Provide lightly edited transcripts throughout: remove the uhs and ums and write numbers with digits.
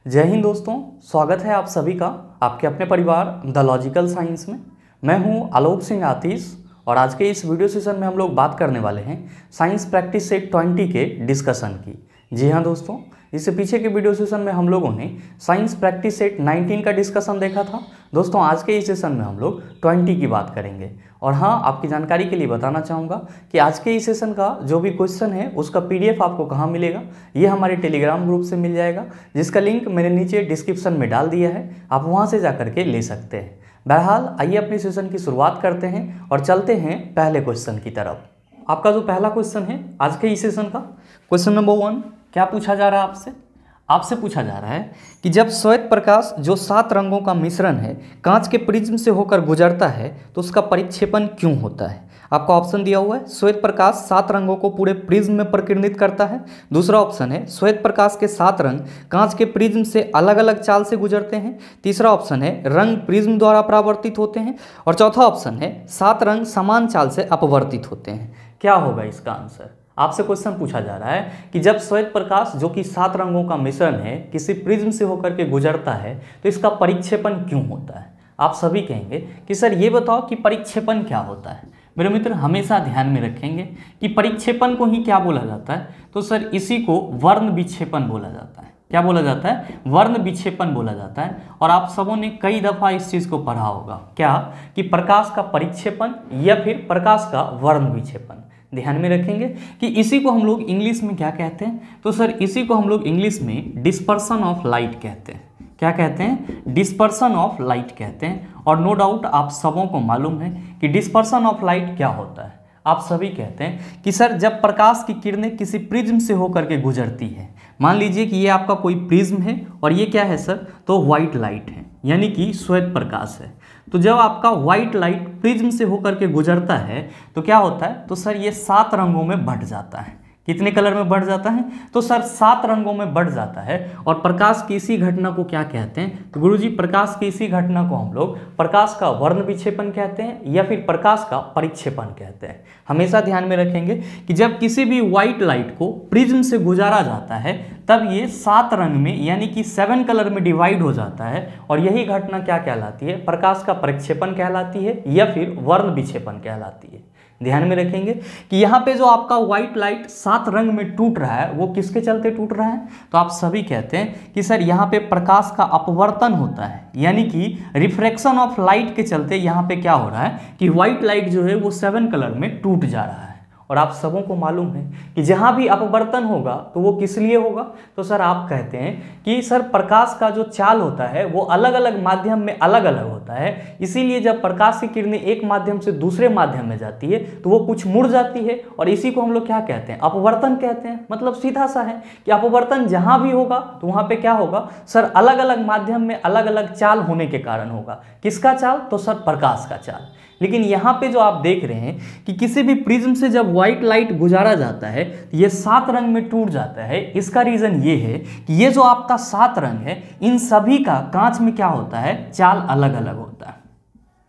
जय हिंद दोस्तों, स्वागत है आप सभी का आपके अपने परिवार द लॉजिकल साइंस में। मैं हूं आलोक सिंह आतिश और आज के इस वीडियो सेशन में हम लोग बात करने वाले हैं साइंस प्रैक्टिस सेट 20 के डिस्कशन की। जी हां दोस्तों, इससे पीछे के वीडियो सेशन में हम लोगों ने साइंस प्रैक्टिस सेट 19 का डिस्कशन देखा था। दोस्तों आज के इस सेशन में हम लोग 20 की बात करेंगे। और हाँ, आपकी जानकारी के लिए बताना चाहूँगा कि आज के इस सेशन का जो भी क्वेश्चन है उसका PDF आपको कहाँ मिलेगा, ये हमारे टेलीग्राम ग्रुप से मिल जाएगा, जिसका लिंक मैंने नीचे डिस्क्रिप्शन में डाल दिया है। आप वहाँ से जा करके ले सकते हैं। बहरहाल आइए अपने सेशन की शुरुआत करते हैं और चलते हैं पहले क्वेश्चन की तरफ। आपका जो पहला क्वेश्चन है आज के इस सेशन का, क्वेश्चन नंबर 1, क्या पूछा जा रहा है आपसे पूछा जा रहा है कि जब श्वेत प्रकाश जो 7 रंगों का मिश्रण है कांच के प्रिज्म से होकर गुजरता है तो उसका परिक्षेपण क्यों होता है। आपका ऑप्शन दिया हुआ है, श्वेत प्रकाश 7 रंगों को पूरे प्रिज्म में प्रकिरणित करता है। दूसरा ऑप्शन है, श्वेत प्रकाश के 7 रंग कांच के प्रिज्म से अलग अलग चाल से गुजरते हैं। तीसरा ऑप्शन है, रंग प्रिज्म द्वारा परावर्तित होते हैं। और चौथा ऑप्शन है, 7 रंग समान चाल से अपवर्तित होते हैं। क्या होगा इसका आंसर? आपसे क्वेश्चन पूछा जा रहा है कि जब श्वेत प्रकाश जो कि 7 रंगों का मिश्रण है किसी प्रिज्म से होकर के गुजरता है तो इसका परिक्षेपण क्यों होता है। आप सभी कहेंगे कि सर ये बताओ कि परिक्षेपण क्या होता है। मेरे मित्र हमेशा ध्यान में रखेंगे कि परिक्षेपण को ही क्या बोला जाता है, तो सर इसी को वर्ण विक्षेपण बोला जाता है। क्या बोला जाता है? वर्ण विक्षेपण बोला जाता है। और आप सबों ने कई दफ़ा इस चीज़ को पढ़ा होगा, क्या कि प्रकाश का परिक्षेपण या फिर प्रकाश का वर्ण विक्षेपण। ध्यान में रखेंगे कि इसी को हम लोग इंग्लिश में क्या कहते हैं, तो सर इसी को हम लोग इंग्लिश में डिस्पर्सन ऑफ लाइट कहते हैं। क्या कहते हैं? डिस्पर्सन ऑफ लाइट कहते हैं। और नो डाउट आप सबों को मालूम है कि डिस्पर्सन ऑफ लाइट क्या होता है। आप सभी कहते हैं कि सर जब प्रकाश की किरणें किसी प्रिज्म से होकर के गुजरती है, मान लीजिए कि ये आपका कोई प्रिज्म है और ये क्या है सर, तो व्हाइट लाइट है, यानी कि श्वेत प्रकाश है। तो जब आपका व्हाइट लाइट प्रिज्म से होकर के गुजरता है तो क्या होता है, तो सर ये 7 रंगों में बंट जाता है। कितने कलर में बढ़ जाता है, तो सर 7 रंगों में बढ़ जाता है। और प्रकाश की इसी घटना को क्या कहते हैं, तो गुरुजी प्रकाश की इसी घटना को हम लोग प्रकाश का वर्ण विक्षेपण कहते हैं या फिर प्रकाश का परिक्षेपण कहते हैं। हमेशा ध्यान में रखेंगे कि जब किसी भी व्हाइट लाइट को प्रिज्म से गुजारा जाता है तब ये 7 रंग में यानी कि 7 कलर में डिवाइड हो जाता है। और यही घटना क्या कहलाती है? प्रकाश का परिक्षेपण कहलाती है या फिर वर्ण विक्षेपण कहलाती है। ध्यान में रखेंगे कि यहाँ पे जो आपका व्हाइट लाइट 7 रंग में टूट रहा है वो किसके चलते टूट रहा है, तो आप सभी कहते हैं कि सर यहाँ पे प्रकाश का अपवर्तन होता है, यानी कि रिफ्रैक्शन ऑफ लाइट के चलते यहाँ पे क्या हो रहा है कि व्हाइट लाइट जो है वो 7 कलर में टूट जा रहा है। और आप सबों को मालूम है कि जहाँ भी अपवर्तन होगा तो वो किस लिए होगा, तो सर आप कहते हैं कि सर प्रकाश का जो चाल होता है वो अलग अलग माध्यम में अलग अलग होता है। इसीलिए जब प्रकाश की किरणें एक माध्यम से दूसरे माध्यम में जाती है तो वो कुछ मुड़ जाती है और इसी को हम लोग क्या कहते हैं, अपवर्तन कहते हैं। मतलब सीधा सा है कि अपवर्तन जहाँ भी होगा तो वहाँ पे क्या होगा सर, अलग अलग माध्यम में अलग अलग चाल होने के कारण होगा। किसका चाल? तो सर प्रकाश का चाल। लेकिन यहाँ पे जो आप देख रहे हैं कि किसी भी प्रिज्म से जब व्हाइट लाइट गुजारा जाता है तो ये 7 रंग में टूट जाता है। इसका रीज़न ये है कि ये जो आपका 7 रंग है इन सभी का कांच में क्या होता है, चाल अलग अलग होता है।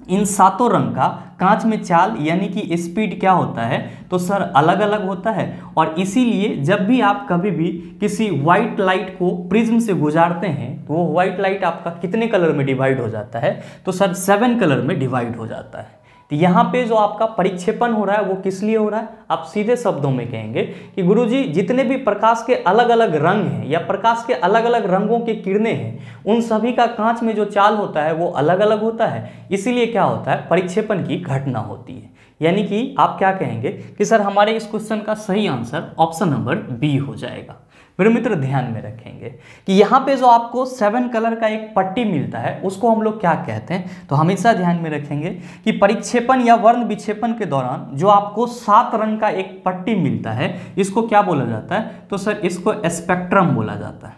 इन 7 रंग का कांच में चाल यानी कि स्पीड क्या होता है, तो सर अलग अलग होता है। और इसीलिए जब भी आप कभी भी किसी व्हाइट लाइट को प्रिज्म से गुजारते हैं तो वो व्हाइट लाइट आपका कितने कलर में डिवाइड हो जाता है, तो सर 7 कलर में डिवाइड हो जाता है। तो यहाँ पे जो आपका परिक्षेपण हो रहा है वो किस लिए हो रहा है, आप सीधे शब्दों में कहेंगे कि गुरुजी जितने भी प्रकाश के अलग अलग रंग हैं या प्रकाश के अलग अलग रंगों की किरणें हैं उन सभी का कांच में जो चाल होता है वो अलग अलग होता है। इसीलिए क्या होता है, परिक्षेपण की घटना होती है। यानी कि आप क्या कहेंगे कि सर हमारे इस क्वेश्चन का सही आंसर ऑप्शन नंबर बी हो जाएगा। मेरे मित्र ध्यान में रखेंगे कि यहाँ पे जो आपको 7 कलर का एक पट्टी मिलता है उसको हम लोग क्या कहते हैं, तो हमेशा ध्यान में रखेंगे कि परिक्षेपण या वर्ण विक्षेपण के दौरान जो आपको 7 रंग का एक पट्टी मिलता है इसको क्या बोला जाता है, तो सर इसको स्पेक्ट्रम बोला जाता है।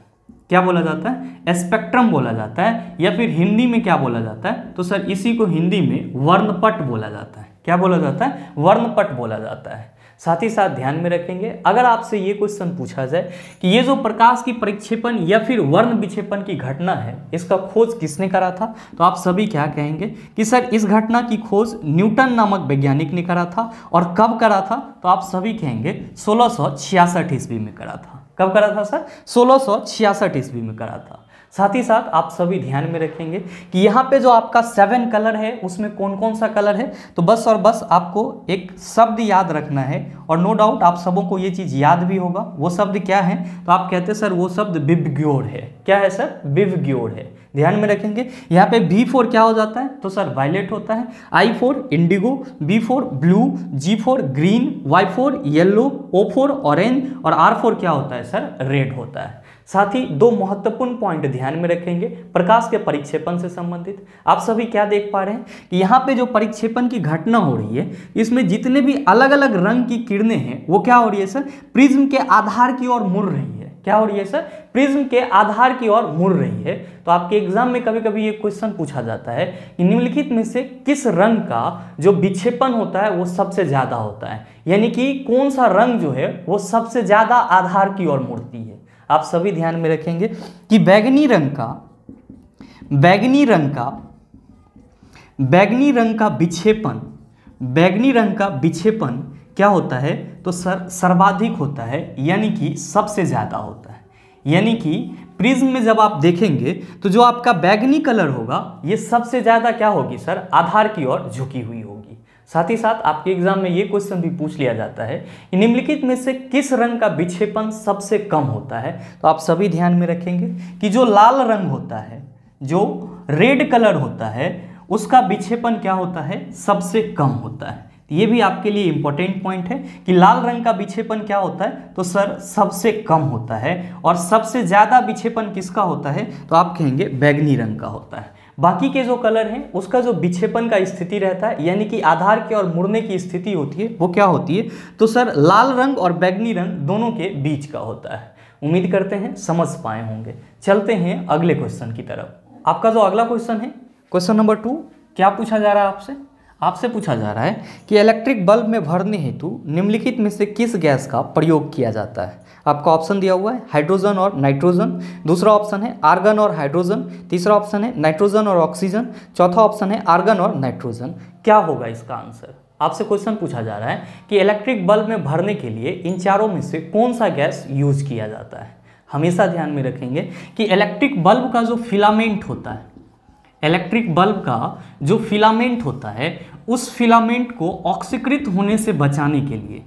क्या बोला जाता है? स्पेक्ट्रम बोला जाता है। या फिर हिंदी में क्या बोला जाता है, तो सर इसी को हिंदी में वर्णपट बोला जाता है। क्या बोला जाता है? वर्णपट बोला जाता है। साथ ही साथ ध्यान में रखेंगे अगर आपसे ये क्वेश्चन पूछा जाए कि ये जो प्रकाश की परिक्षेपण या फिर वर्ण विक्षेपण की घटना है इसका खोज किसने करा था, तो आप सभी क्या कहेंगे कि सर इस घटना की खोज न्यूटन नामक वैज्ञानिक ने करा था। और कब करा था, तो आप सभी कहेंगे 1666 ईस्वी में करा था। कब करा था सर? 1666 ईस्वी में करा था। साथ ही साथ आप सभी ध्यान में रखेंगे कि यहाँ पे जो आपका 7 कलर है उसमें कौन कौन सा कलर है, तो बस और बस आपको एक शब्द याद रखना है और नो डाउट आप सबों को ये चीज़ याद भी होगा। वो शब्द क्या है? तो आप कहते हैं सर वो शब्द विबग्योर है। क्या है सर? विबग्योर है। ध्यान में रखेंगे। यहाँ पे V4 क्या हो जाता है? तो सर वायलेट होता है। I4 Indigo, B4 blue, G4 green, Y4 yellow, O4 orange और R4 क्या होता है सर? रेड होता है। साथ ही दो महत्वपूर्ण पॉइंट ध्यान में रखेंगे प्रकाश के परिक्षेपण से संबंधित। आप सभी क्या देख पा रहे हैं कि यहाँ पे जो परिक्षेपण की घटना हो रही है इसमें जितने भी अलग अलग रंग की किरणें हैं वो क्या हो रही है सर? प्रिज्म के आधार की ओर मुड़ रही है। क्या हो रही है सर? प्रिज्म के आधार की ओर मुड़ रही है। तो आपके एग्जाम में कभी कभी ये क्वेश्चन पूछा जाता है कि निम्नलिखित में से किस रंग का जो विक्षेपण होता है वो सबसे ज्यादा होता है, यानी कि कौन सा रंग जो है वो सबसे ज्यादा आधार की ओर मुड़ती है। आप सभी ध्यान में रखेंगे कि बैगनी रंग का विक्षेपण क्या होता है? तो सर सर्वाधिक होता है, यानी कि सबसे ज्यादा होता है। यानी कि प्रिज्म में जब आप देखेंगे तो जो आपका बैगनी कलर होगा ये सबसे ज्यादा क्या होगी सर? आधार की ओर झुकी हुई होगी। साथ ही साथ आपके एग्जाम में ये क्वेश्चन भी पूछ लिया जाता है कि निम्नलिखित में से किस रंग का विक्षेपण सबसे कम होता है। तो आप सभी ध्यान में रखेंगे कि जो लाल रंग होता है, जो रेड कलर होता है, उसका विक्षेपण क्या होता है? सबसे कम होता है। ये भी आपके लिए इंपॉर्टेंट पॉइंट है कि लाल रंग का विक्षेपण क्या होता है? तो सर सबसे कम होता है। और सबसे ज्यादा विक्षेपण किसका होता है? तो आप कहेंगे बैगनी रंग का होता है। बाकी के जो कलर हैं उसका जो विक्षेपण का स्थिति रहता है, यानी कि आधार की ओर मुड़ने की स्थिति होती है, वो क्या होती है? तो सर लाल रंग और बैगनी रंग दोनों के बीच का होता है। उम्मीद करते हैं समझ पाए होंगे। चलते हैं अगले क्वेश्चन की तरफ। आपका जो अगला क्वेश्चन है, क्वेश्चन नंबर 2, क्या पूछा जा रहा है आपसे? आपसे पूछा जा रहा है कि इलेक्ट्रिक बल्ब में भरने हेतु निम्नलिखित में से किस गैस का प्रयोग किया जाता है। आपका ऑप्शन दिया हुआ है हाइड्रोजन और नाइट्रोजन, दूसरा ऑप्शन है आर्गन और हाइड्रोजन, तीसरा ऑप्शन है नाइट्रोजन और ऑक्सीजन, चौथा ऑप्शन है आर्गन और नाइट्रोजन। क्या होगा इसका आंसर? आपसे क्वेश्चन पूछा जा रहा है कि इलेक्ट्रिक बल्ब में भरने के लिए इन चारों में से कौन सा गैस यूज किया जाता है। हमेशा ध्यान में रखेंगे कि इलेक्ट्रिक बल्ब का जो फिलामेंट होता है, इलेक्ट्रिक बल्ब का जो फिलामेंट होता है उस फिलामेंट को ऑक्सीकृत होने से बचाने के लिए,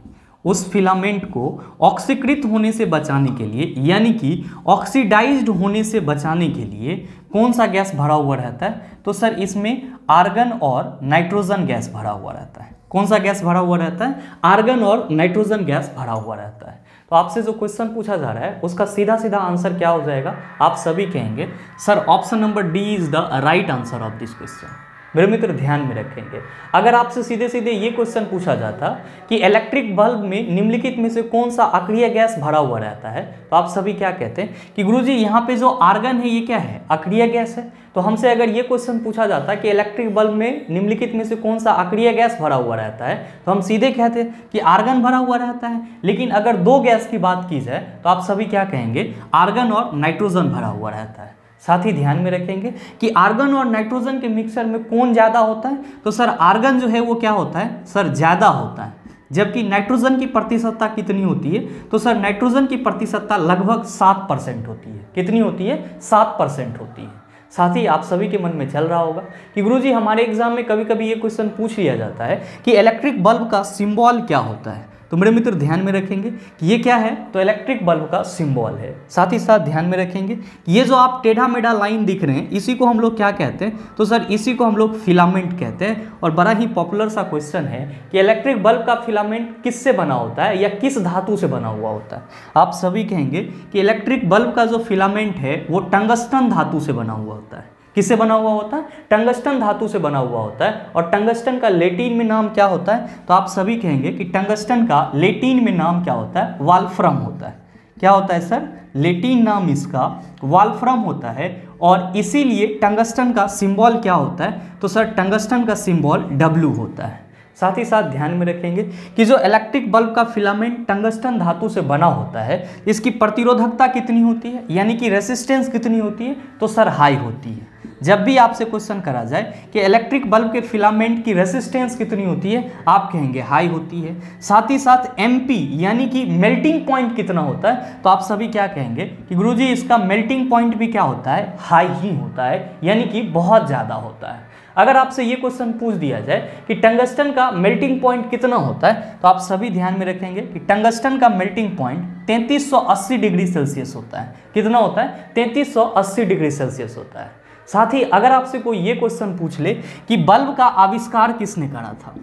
उस फिलामेंट को ऑक्सीकृत होने से बचाने के लिए, यानी कि ऑक्सीडाइज्ड होने से बचाने के लिए कौन सा गैस भरा हुआ रहता है? तो सर इसमें आर्गन और नाइट्रोजन गैस भरा हुआ रहता है। कौन सा गैस भरा हुआ रहता है? आर्गन और नाइट्रोजन गैस भरा हुआ रहता है। तो आपसे जो क्वेश्चन पूछा जा रहा है उसका सीधा सीधा आंसर क्या हो जाएगा? आप सभी कहेंगे sir option number D is the right answer of this question. मेरे मित्र ध्यान में रखेंगे, अगर आपसे सीधे सीधे ये क्वेश्चन पूछा जाता कि इलेक्ट्रिक बल्ब में निम्नलिखित में से कौन सा अक्रिय गैस भरा हुआ रहता है, तो आप सभी क्या कहते हैं कि गुरुजी यहाँ पे जो आर्गन है ये क्या है? अक्रिय गैस है। तो हमसे अगर ये क्वेश्चन पूछा जाता कि इलेक्ट्रिक बल्ब में निम्नलिखित में से कौन सा अक्रिय गैस भरा हुआ रहता है, तो हम सीधे कहते कि आर्गन भरा हुआ रहता है। लेकिन अगर दो गैस की बात की जाए तो आप सभी क्या कहेंगे? आर्गन और नाइट्रोजन भरा हुआ रहता है। साथ ही ध्यान में रखेंगे कि आर्गन और नाइट्रोजन के मिक्सचर में कौन ज्यादा होता है? तो सर आर्गन जो है वो क्या होता है? सर ज्यादा होता है। जबकि नाइट्रोजन की प्रतिशतता कितनी होती है? तो सर नाइट्रोजन की प्रतिशतता लगभग 7% होती है। कितनी होती है? 7% होती है। साथ ही आप सभी के मन में चल रहा होगा कि गुरुजी हमारे एग्जाम में कभी कभी ये क्वेश्चन पूछ लिया जाता है कि इलेक्ट्रिक बल्ब का सिंबल क्या होता है। तो मेरे मित्र ध्यान में रखेंगे कि ये क्या है? तो इलेक्ट्रिक बल्ब का सिंबल है। साथ ही साथ ध्यान में रखेंगे कि ये जो आप टेढ़ा मेढ़ा लाइन दिख रहे हैं इसी को हम लोग क्या कहते हैं? तो सर इसी को हम लोग फिलामेंट कहते हैं। और बड़ा ही पॉपुलर सा क्वेश्चन है कि इलेक्ट्रिक बल्ब का फिलामेंट किससे बना होता है या किस धातु से बना हुआ होता है। आप सभी कहेंगे कि इलेक्ट्रिक बल्ब का जो फिलामेंट है वो टंगस्टन धातु से बना हुआ होता है। किससे बना हुआ होता है? टंगस्टन धातु से बना हुआ होता है। और टंगस्टन का लैटिन में नाम क्या होता है? तो आप सभी कहेंगे कि टंगस्टन का लैटिन में नाम क्या होता है? वॉल्फ्रम होता है। क्या होता है सर? लैटिन नाम इसका वॉल्फ्रम होता है। और इसीलिए टंगस्टन का सिंबल क्या होता है? तो सर टंगस्टन का सिंबल W होता है। साथ ही साथ ध्यान में रखेंगे कि जो इलेक्ट्रिक बल्ब का फिलामेंट टंगस्टन धातु से बना होता है इसकी प्रतिरोधकता कितनी होती है, यानी कि रेसिस्टेंस कितनी होती है? तो सर हाई होती है। जब भी आपसे क्वेश्चन करा जाए कि इलेक्ट्रिक बल्ब के फिलामेंट की रेसिस्टेंस कितनी होती है, आप कहेंगे हाई होती है। साथ ही साथ एमपी यानी कि मेल्टिंग पॉइंट कितना होता है, तो आप सभी क्या कहेंगे कि गुरुजी इसका मेल्टिंग पॉइंट भी क्या होता है, हाई ही होता है, यानी कि बहुत ज़्यादा होता है। अगर आपसे ये क्वेश्चन पूछ दिया जाए कि टंगस्टन का मेल्टिंग पॉइंट कितना होता है, तो आप सभी ध्यान में रखेंगे कि टंगस्टन का मेल्टिंग पॉइंट 3380 डिग्री सेल्सियस होता है। कितना होता है, 3380 डिग्री सेल्सियस होता है। साथ ही अगर आपसे कोई ये क्वेश्चन पूछ ले कि बल्ब का आविष्कार किसने करा था,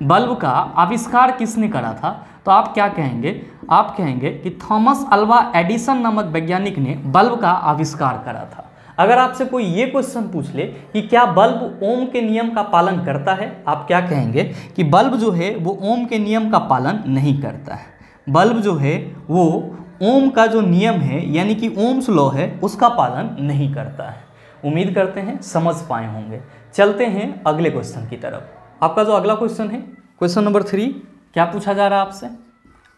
बल्ब का आविष्कार किसने करा था, तो आप क्या कहेंगे, आप कहेंगे कि थॉमस अल्वा एडिसन नामक वैज्ञानिक ने बल्ब का आविष्कार करा था। अगर आपसे कोई ये क्वेश्चन पूछ ले कि क्या बल्ब ओम के नियम का पालन करता है, आप क्या कहेंगे कि बल्ब जो है वो ओम के नियम का पालन नहीं करता है। बल्ब जो है वो ओम का जो नियम है यानी कि ओम्स लॉ है उसका पालन नहीं करता है। उम्मीद करते हैं समझ पाए होंगे। चलते हैं अगले क्वेश्चन की तरफ। आपका जो अगला क्वेश्चन है, क्वेश्चन नंबर 3, क्या पूछा जा रहा है आपसे,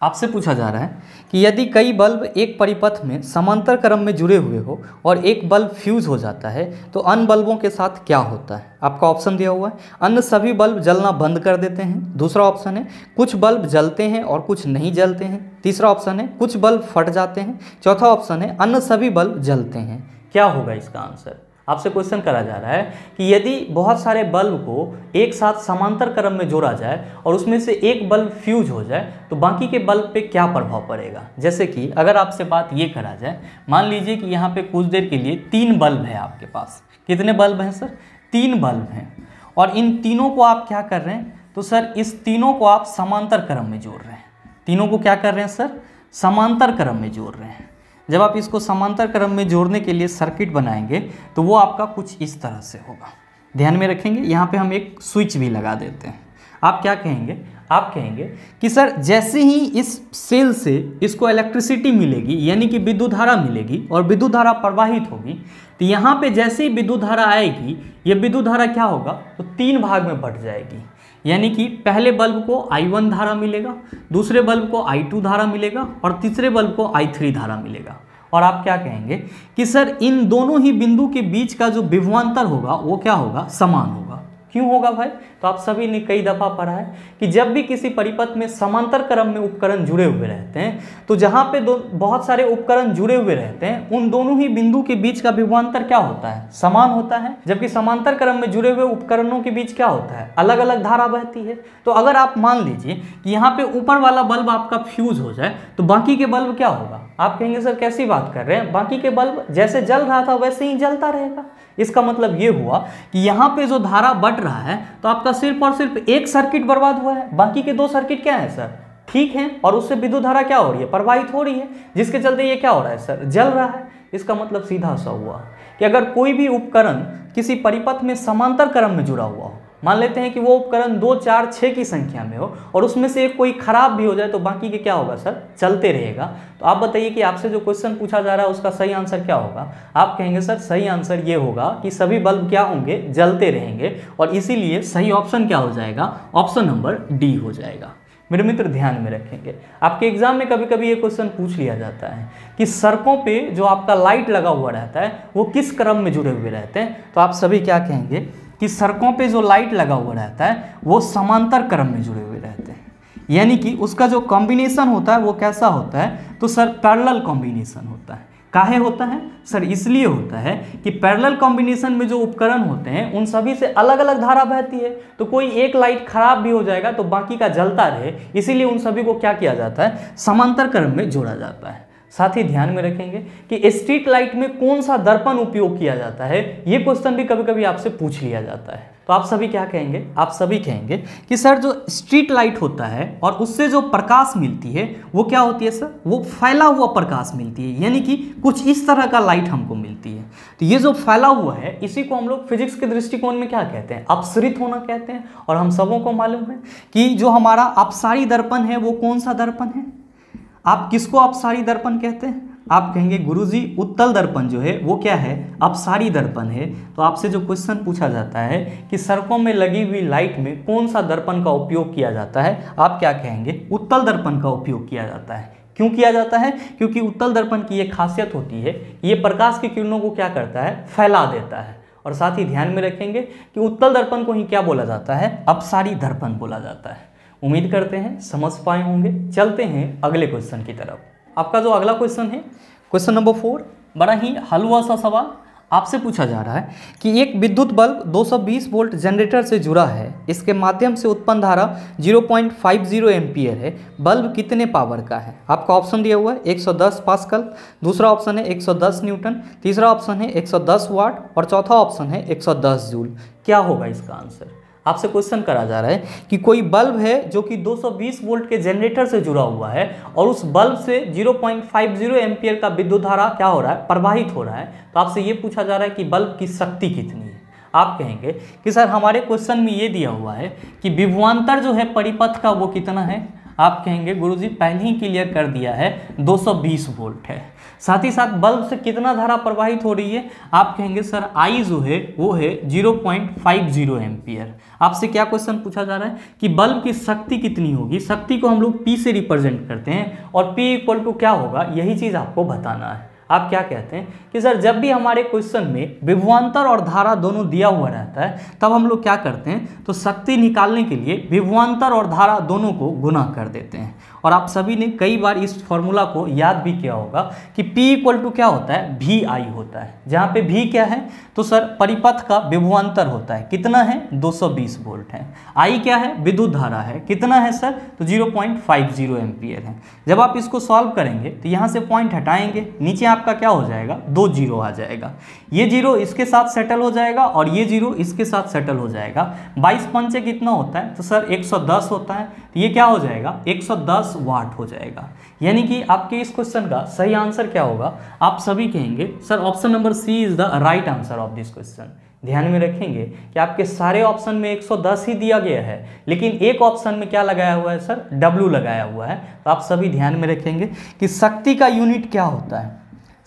आपसे पूछा जा रहा है कि यदि कई बल्ब एक परिपथ में समांतर क्रम में जुड़े हुए हो और एक बल्ब फ्यूज हो जाता है तो अन्य बल्बों के साथ क्या होता है। आपका ऑप्शन दिया हुआ है, अन्य सभी बल्ब जलना बंद कर देते हैं। दूसरा ऑप्शन है कुछ बल्ब जलते हैं और कुछ नहीं जलते हैं। तीसरा ऑप्शन है कुछ बल्ब फट जाते हैं। चौथा ऑप्शन है अन्य सभी बल्ब जलते हैं। क्या होगा इसका आंसर। आपसे क्वेश्चन करा जा रहा है कि यदि बहुत सारे बल्ब को एक साथ समांतर क्रम में जोड़ा जाए और उसमें से एक बल्ब फ्यूज हो जाए तो बाकी के बल्ब पे क्या प्रभाव पड़ेगा। जैसे कि अगर आपसे बात ये करा जाए, मान लीजिए कि यहाँ पे कुछ देर के लिए 3 बल्ब है आपके पास। कितने बल्ब हैं सर, 3 बल्ब हैं, और इन तीनों को आप क्या कर रहे हैं, तो सर इस तीनों को आप समांतर क्रम में जोड़ रहे हैं। तीनों को क्या कर रहे हैं सर, समांतर क्रम में जोड़ रहे हैं। जब आप इसको समांतर क्रम में जोड़ने के लिए सर्किट बनाएंगे तो वो आपका कुछ इस तरह से होगा। ध्यान में रखेंगे, यहाँ पे हम एक स्विच भी लगा देते हैं। आप क्या कहेंगे, आप कहेंगे कि सर जैसे ही इस सेल से इसको इलेक्ट्रिसिटी मिलेगी यानी कि विद्युत धारा मिलेगी और विद्युत धारा प्रवाहित होगी, तो यहाँ पे जैसे ही विद्युत धारा आएगी ये विद्युत धारा क्या होगा, तो 3 भाग में बंट जाएगी। यानी कि पहले बल्ब को I1 धारा मिलेगा, दूसरे बल्ब को I2 धारा मिलेगा और तीसरे बल्ब को I3 धारा मिलेगा। और आप क्या कहेंगे कि सर इन दोनों ही बिंदु के बीच का जो विभवांतर होगा वो क्या होगा, समान होगा। क्यों होगा भाई, तो आप सभी ने कई दफ़ा पढ़ा है कि जब भी किसी परिपथ में समांतर क्रम में उपकरण जुड़े हुए रहते हैं तो जहाँ पे बहुत सारे उपकरण जुड़े हुए रहते हैं उन दोनों ही बिंदु के बीच का विभवांतर क्या होता है, समान होता है। जबकि समांतर क्रम में जुड़े हुए उपकरणों के बीच क्या होता है, अलग अलग धारा बहती है। तो अगर आप मान लीजिए कि यहाँ पे ऊपर वाला बल्ब आपका फ्यूज हो जाए तो बाकी के बल्ब क्या होगा। आप कहेंगे सर कैसी बात कर रहे हैं, बाकी के बल्ब जैसे जल रहा था वैसे ही जलता रहेगा। इसका मतलब ये हुआ कि यहाँ पे जो धारा बट रहा है तो आपका सिर्फ और सिर्फ एक सर्किट बर्बाद हुआ है, बाकी के 2 सर्किट क्या है सर, ठीक है, और उससे विद्युत धारा क्या हो रही है, प्रवाहित हो रही है, जिसके चलते ये क्या हो रहा है सर, जल रहा है। इसका मतलब सीधा सा हुआ कि अगर कोई भी उपकरण किसी परिपथ में समांतर क्रम में जुड़ा हुआ हो, मान लेते हैं कि वो उपकरण 2, 4, 6 की संख्या में हो और उसमें से एक कोई खराब भी हो जाए तो बाकी के क्या होगा सर, चलते रहेगा। तो आप बताइए कि आपसे जो क्वेश्चन पूछा जा रहा है उसका सही आंसर क्या होगा। आप कहेंगे सर सही आंसर ये होगा कि सभी बल्ब क्या होंगे, जलते रहेंगे, और इसीलिए सही ऑप्शन क्या हो जाएगा, ऑप्शन नंबर डी हो जाएगा। मेरे मित्र ध्यान में रखेंगे, आपके एग्जाम में कभी कभी ये क्वेश्चन पूछ लिया जाता है कि सड़कों पे जो आपका लाइट लगा हुआ रहता है वो किस क्रम में जुड़े हुए रहते हैं। तो आप सभी क्या कहेंगे कि सड़कों पे जो लाइट लगा हुआ रहता है वो समांतर क्रम में जुड़े हुए रहते हैं, यानी कि उसका जो कॉम्बिनेशन होता है वो कैसा होता है, तो सर पैरेलल कॉम्बिनेशन होता है। काहे होता है सर, इसलिए होता है कि पैरेलल कॉम्बिनेशन में जो उपकरण होते हैं उन सभी से अलग अलग धारा बहती है, तो कोई एक लाइट खराब भी हो जाएगा तो बाकी का जलता रहे, इसीलिए उन सभी को क्या किया जाता है, समांतर क्रम में जोड़ा जाता है। साथ ही ध्यान में रखेंगे कि स्ट्रीट लाइट में कौन सा दर्पण उपयोग किया जाता है, ये क्वेश्चन भी कभी कभी आपसे पूछ लिया जाता है। तो आप सभी क्या कहेंगे, आप सभी कहेंगे कि सर जो स्ट्रीट लाइट होता है और उससे जो प्रकाश मिलती है वो क्या होती है सर, वो फैला हुआ प्रकाश मिलती है, यानी कि कुछ इस तरह का लाइट हमको मिलती है। तो ये जो फैला हुआ है इसी को हम लोग फिजिक्स के दृष्टिकोण में क्या कहते हैं, अपसरित होना कहते हैं। और हम सबों को मालूम है कि जो हमारा अपसारी दर्पण है वो कौन सा दर्पण है, आप किसको अपसारी दर्पण कहते हैं। आप कहेंगे गुरुजी उत्तल दर्पण जो है वो क्या है, अपसारी दर्पण है। तो आपसे जो क्वेश्चन पूछा जाता है कि सड़कों में लगी हुई लाइट में कौन सा दर्पण का उपयोग किया जाता है, आप क्या कहेंगे, उत्तल दर्पण का उपयोग किया जाता है। क्यों किया जाता है, क्योंकि उत्तल दर्पण की ये खासियत होती है, ये प्रकाश की किरणों को क्या करता है, फैला देता है। और साथ ही ध्यान में रखेंगे कि उत्तल दर्पण को ही क्या बोला जाता है, अपसारी दर्पण बोला जाता है। उम्मीद करते हैं समझ पाए होंगे। चलते हैं अगले क्वेश्चन की तरफ। आपका जो अगला क्वेश्चन है, क्वेश्चन नंबर 4, बड़ा ही हलवा सा सवाल आपसे पूछा जा रहा है कि एक विद्युत बल्ब 220 वोल्ट जनरेटर से जुड़ा है, इसके माध्यम से उत्पन्न धारा 0.50 एम्पीयर है, बल्ब कितने पावर का है? आपका ऑप्शन दिया हुआ है 110 पास्कल, दूसरा ऑप्शन है 110 न्यूटन, तीसरा ऑप्शन है 110 वाट और चौथा ऑप्शन है 110 जूल। क्या होगा इसका आंसर? आपसे क्वेश्चन करा जा रहा है कि कोई बल्ब है जो कि 220 वोल्ट के जनरेटर से जुड़ा हुआ है और उस बल्ब से 0.50 एम्पीयर का विद्युत धारा क्या हो रहा है, प्रवाहित हो रहा है। तो आपसे ये पूछा जा रहा है कि बल्ब की शक्ति कितनी है। आप कहेंगे कि सर हमारे क्वेश्चन में ये दिया हुआ है कि विभवांतर जो है परिपथ का वो कितना है। आप कहेंगे गुरुजी पहले ही क्लियर कर दिया है 220 वोल्ट है। साथ ही साथ बल्ब से कितना धारा प्रवाहित हो रही है। आप कहेंगे सर आई जो है वो है 0.50 एम्पीयर। आपसे क्या क्वेश्चन पूछा जा रहा है कि बल्ब की शक्ति कितनी होगी। शक्ति को हम लोग P से रिप्रेजेंट करते हैं और P इक्वल टू क्या होगा, यही चीज़ आपको बताना है। आप क्या कहते हैं कि सर जब भी हमारे क्वेश्चन में विभवांतर और धारा दोनों दिया हुआ रहता है तब हम लोग क्या करते हैं, तो शक्ति निकालने के लिए विभवांतर और धारा दोनों को गुना कर देते हैं। और आप सभी ने कई बार इस फॉर्मूला को याद भी किया होगा कि P इक्वल टू क्या होता है, VI होता है, जहाँ पे V क्या है, तो सर परिपथ का विभवांतर होता है, कितना है 220 वोल्ट है। I क्या है, विद्युत धारा है, कितना है सर, तो 0.50 एम्पीयर है। जब आप इसको सॉल्व करेंगे तो यहाँ से पॉइंट हटाएंगे, नीचे आपका क्या हो जाएगा, 2 जीरो आ जाएगा। ये जीरो इसके साथ सेटल हो जाएगा और ये जीरो इसके साथ सेटल हो जाएगा। 22 पंचे कितना होता है, तो सर 110 होता है। तो ये क्या हो जाएगा, 110 वाट हो जाएगा। यानी कि आपके इस क्वेश्चन का सही आंसर क्या होगा, आप सभी कहेंगे sir option number C is the right answer of this question. ध्यान में रखेंगे कि आपके सारे ऑप्शन में 110 ही दिया गया है, लेकिन एक ऑप्शन में क्या लगाया हुआ है सर, W लगाया हुआ है। तो आप सभी ध्यान में रखेंगे कि शक्ति का यूनिट क्या होता है।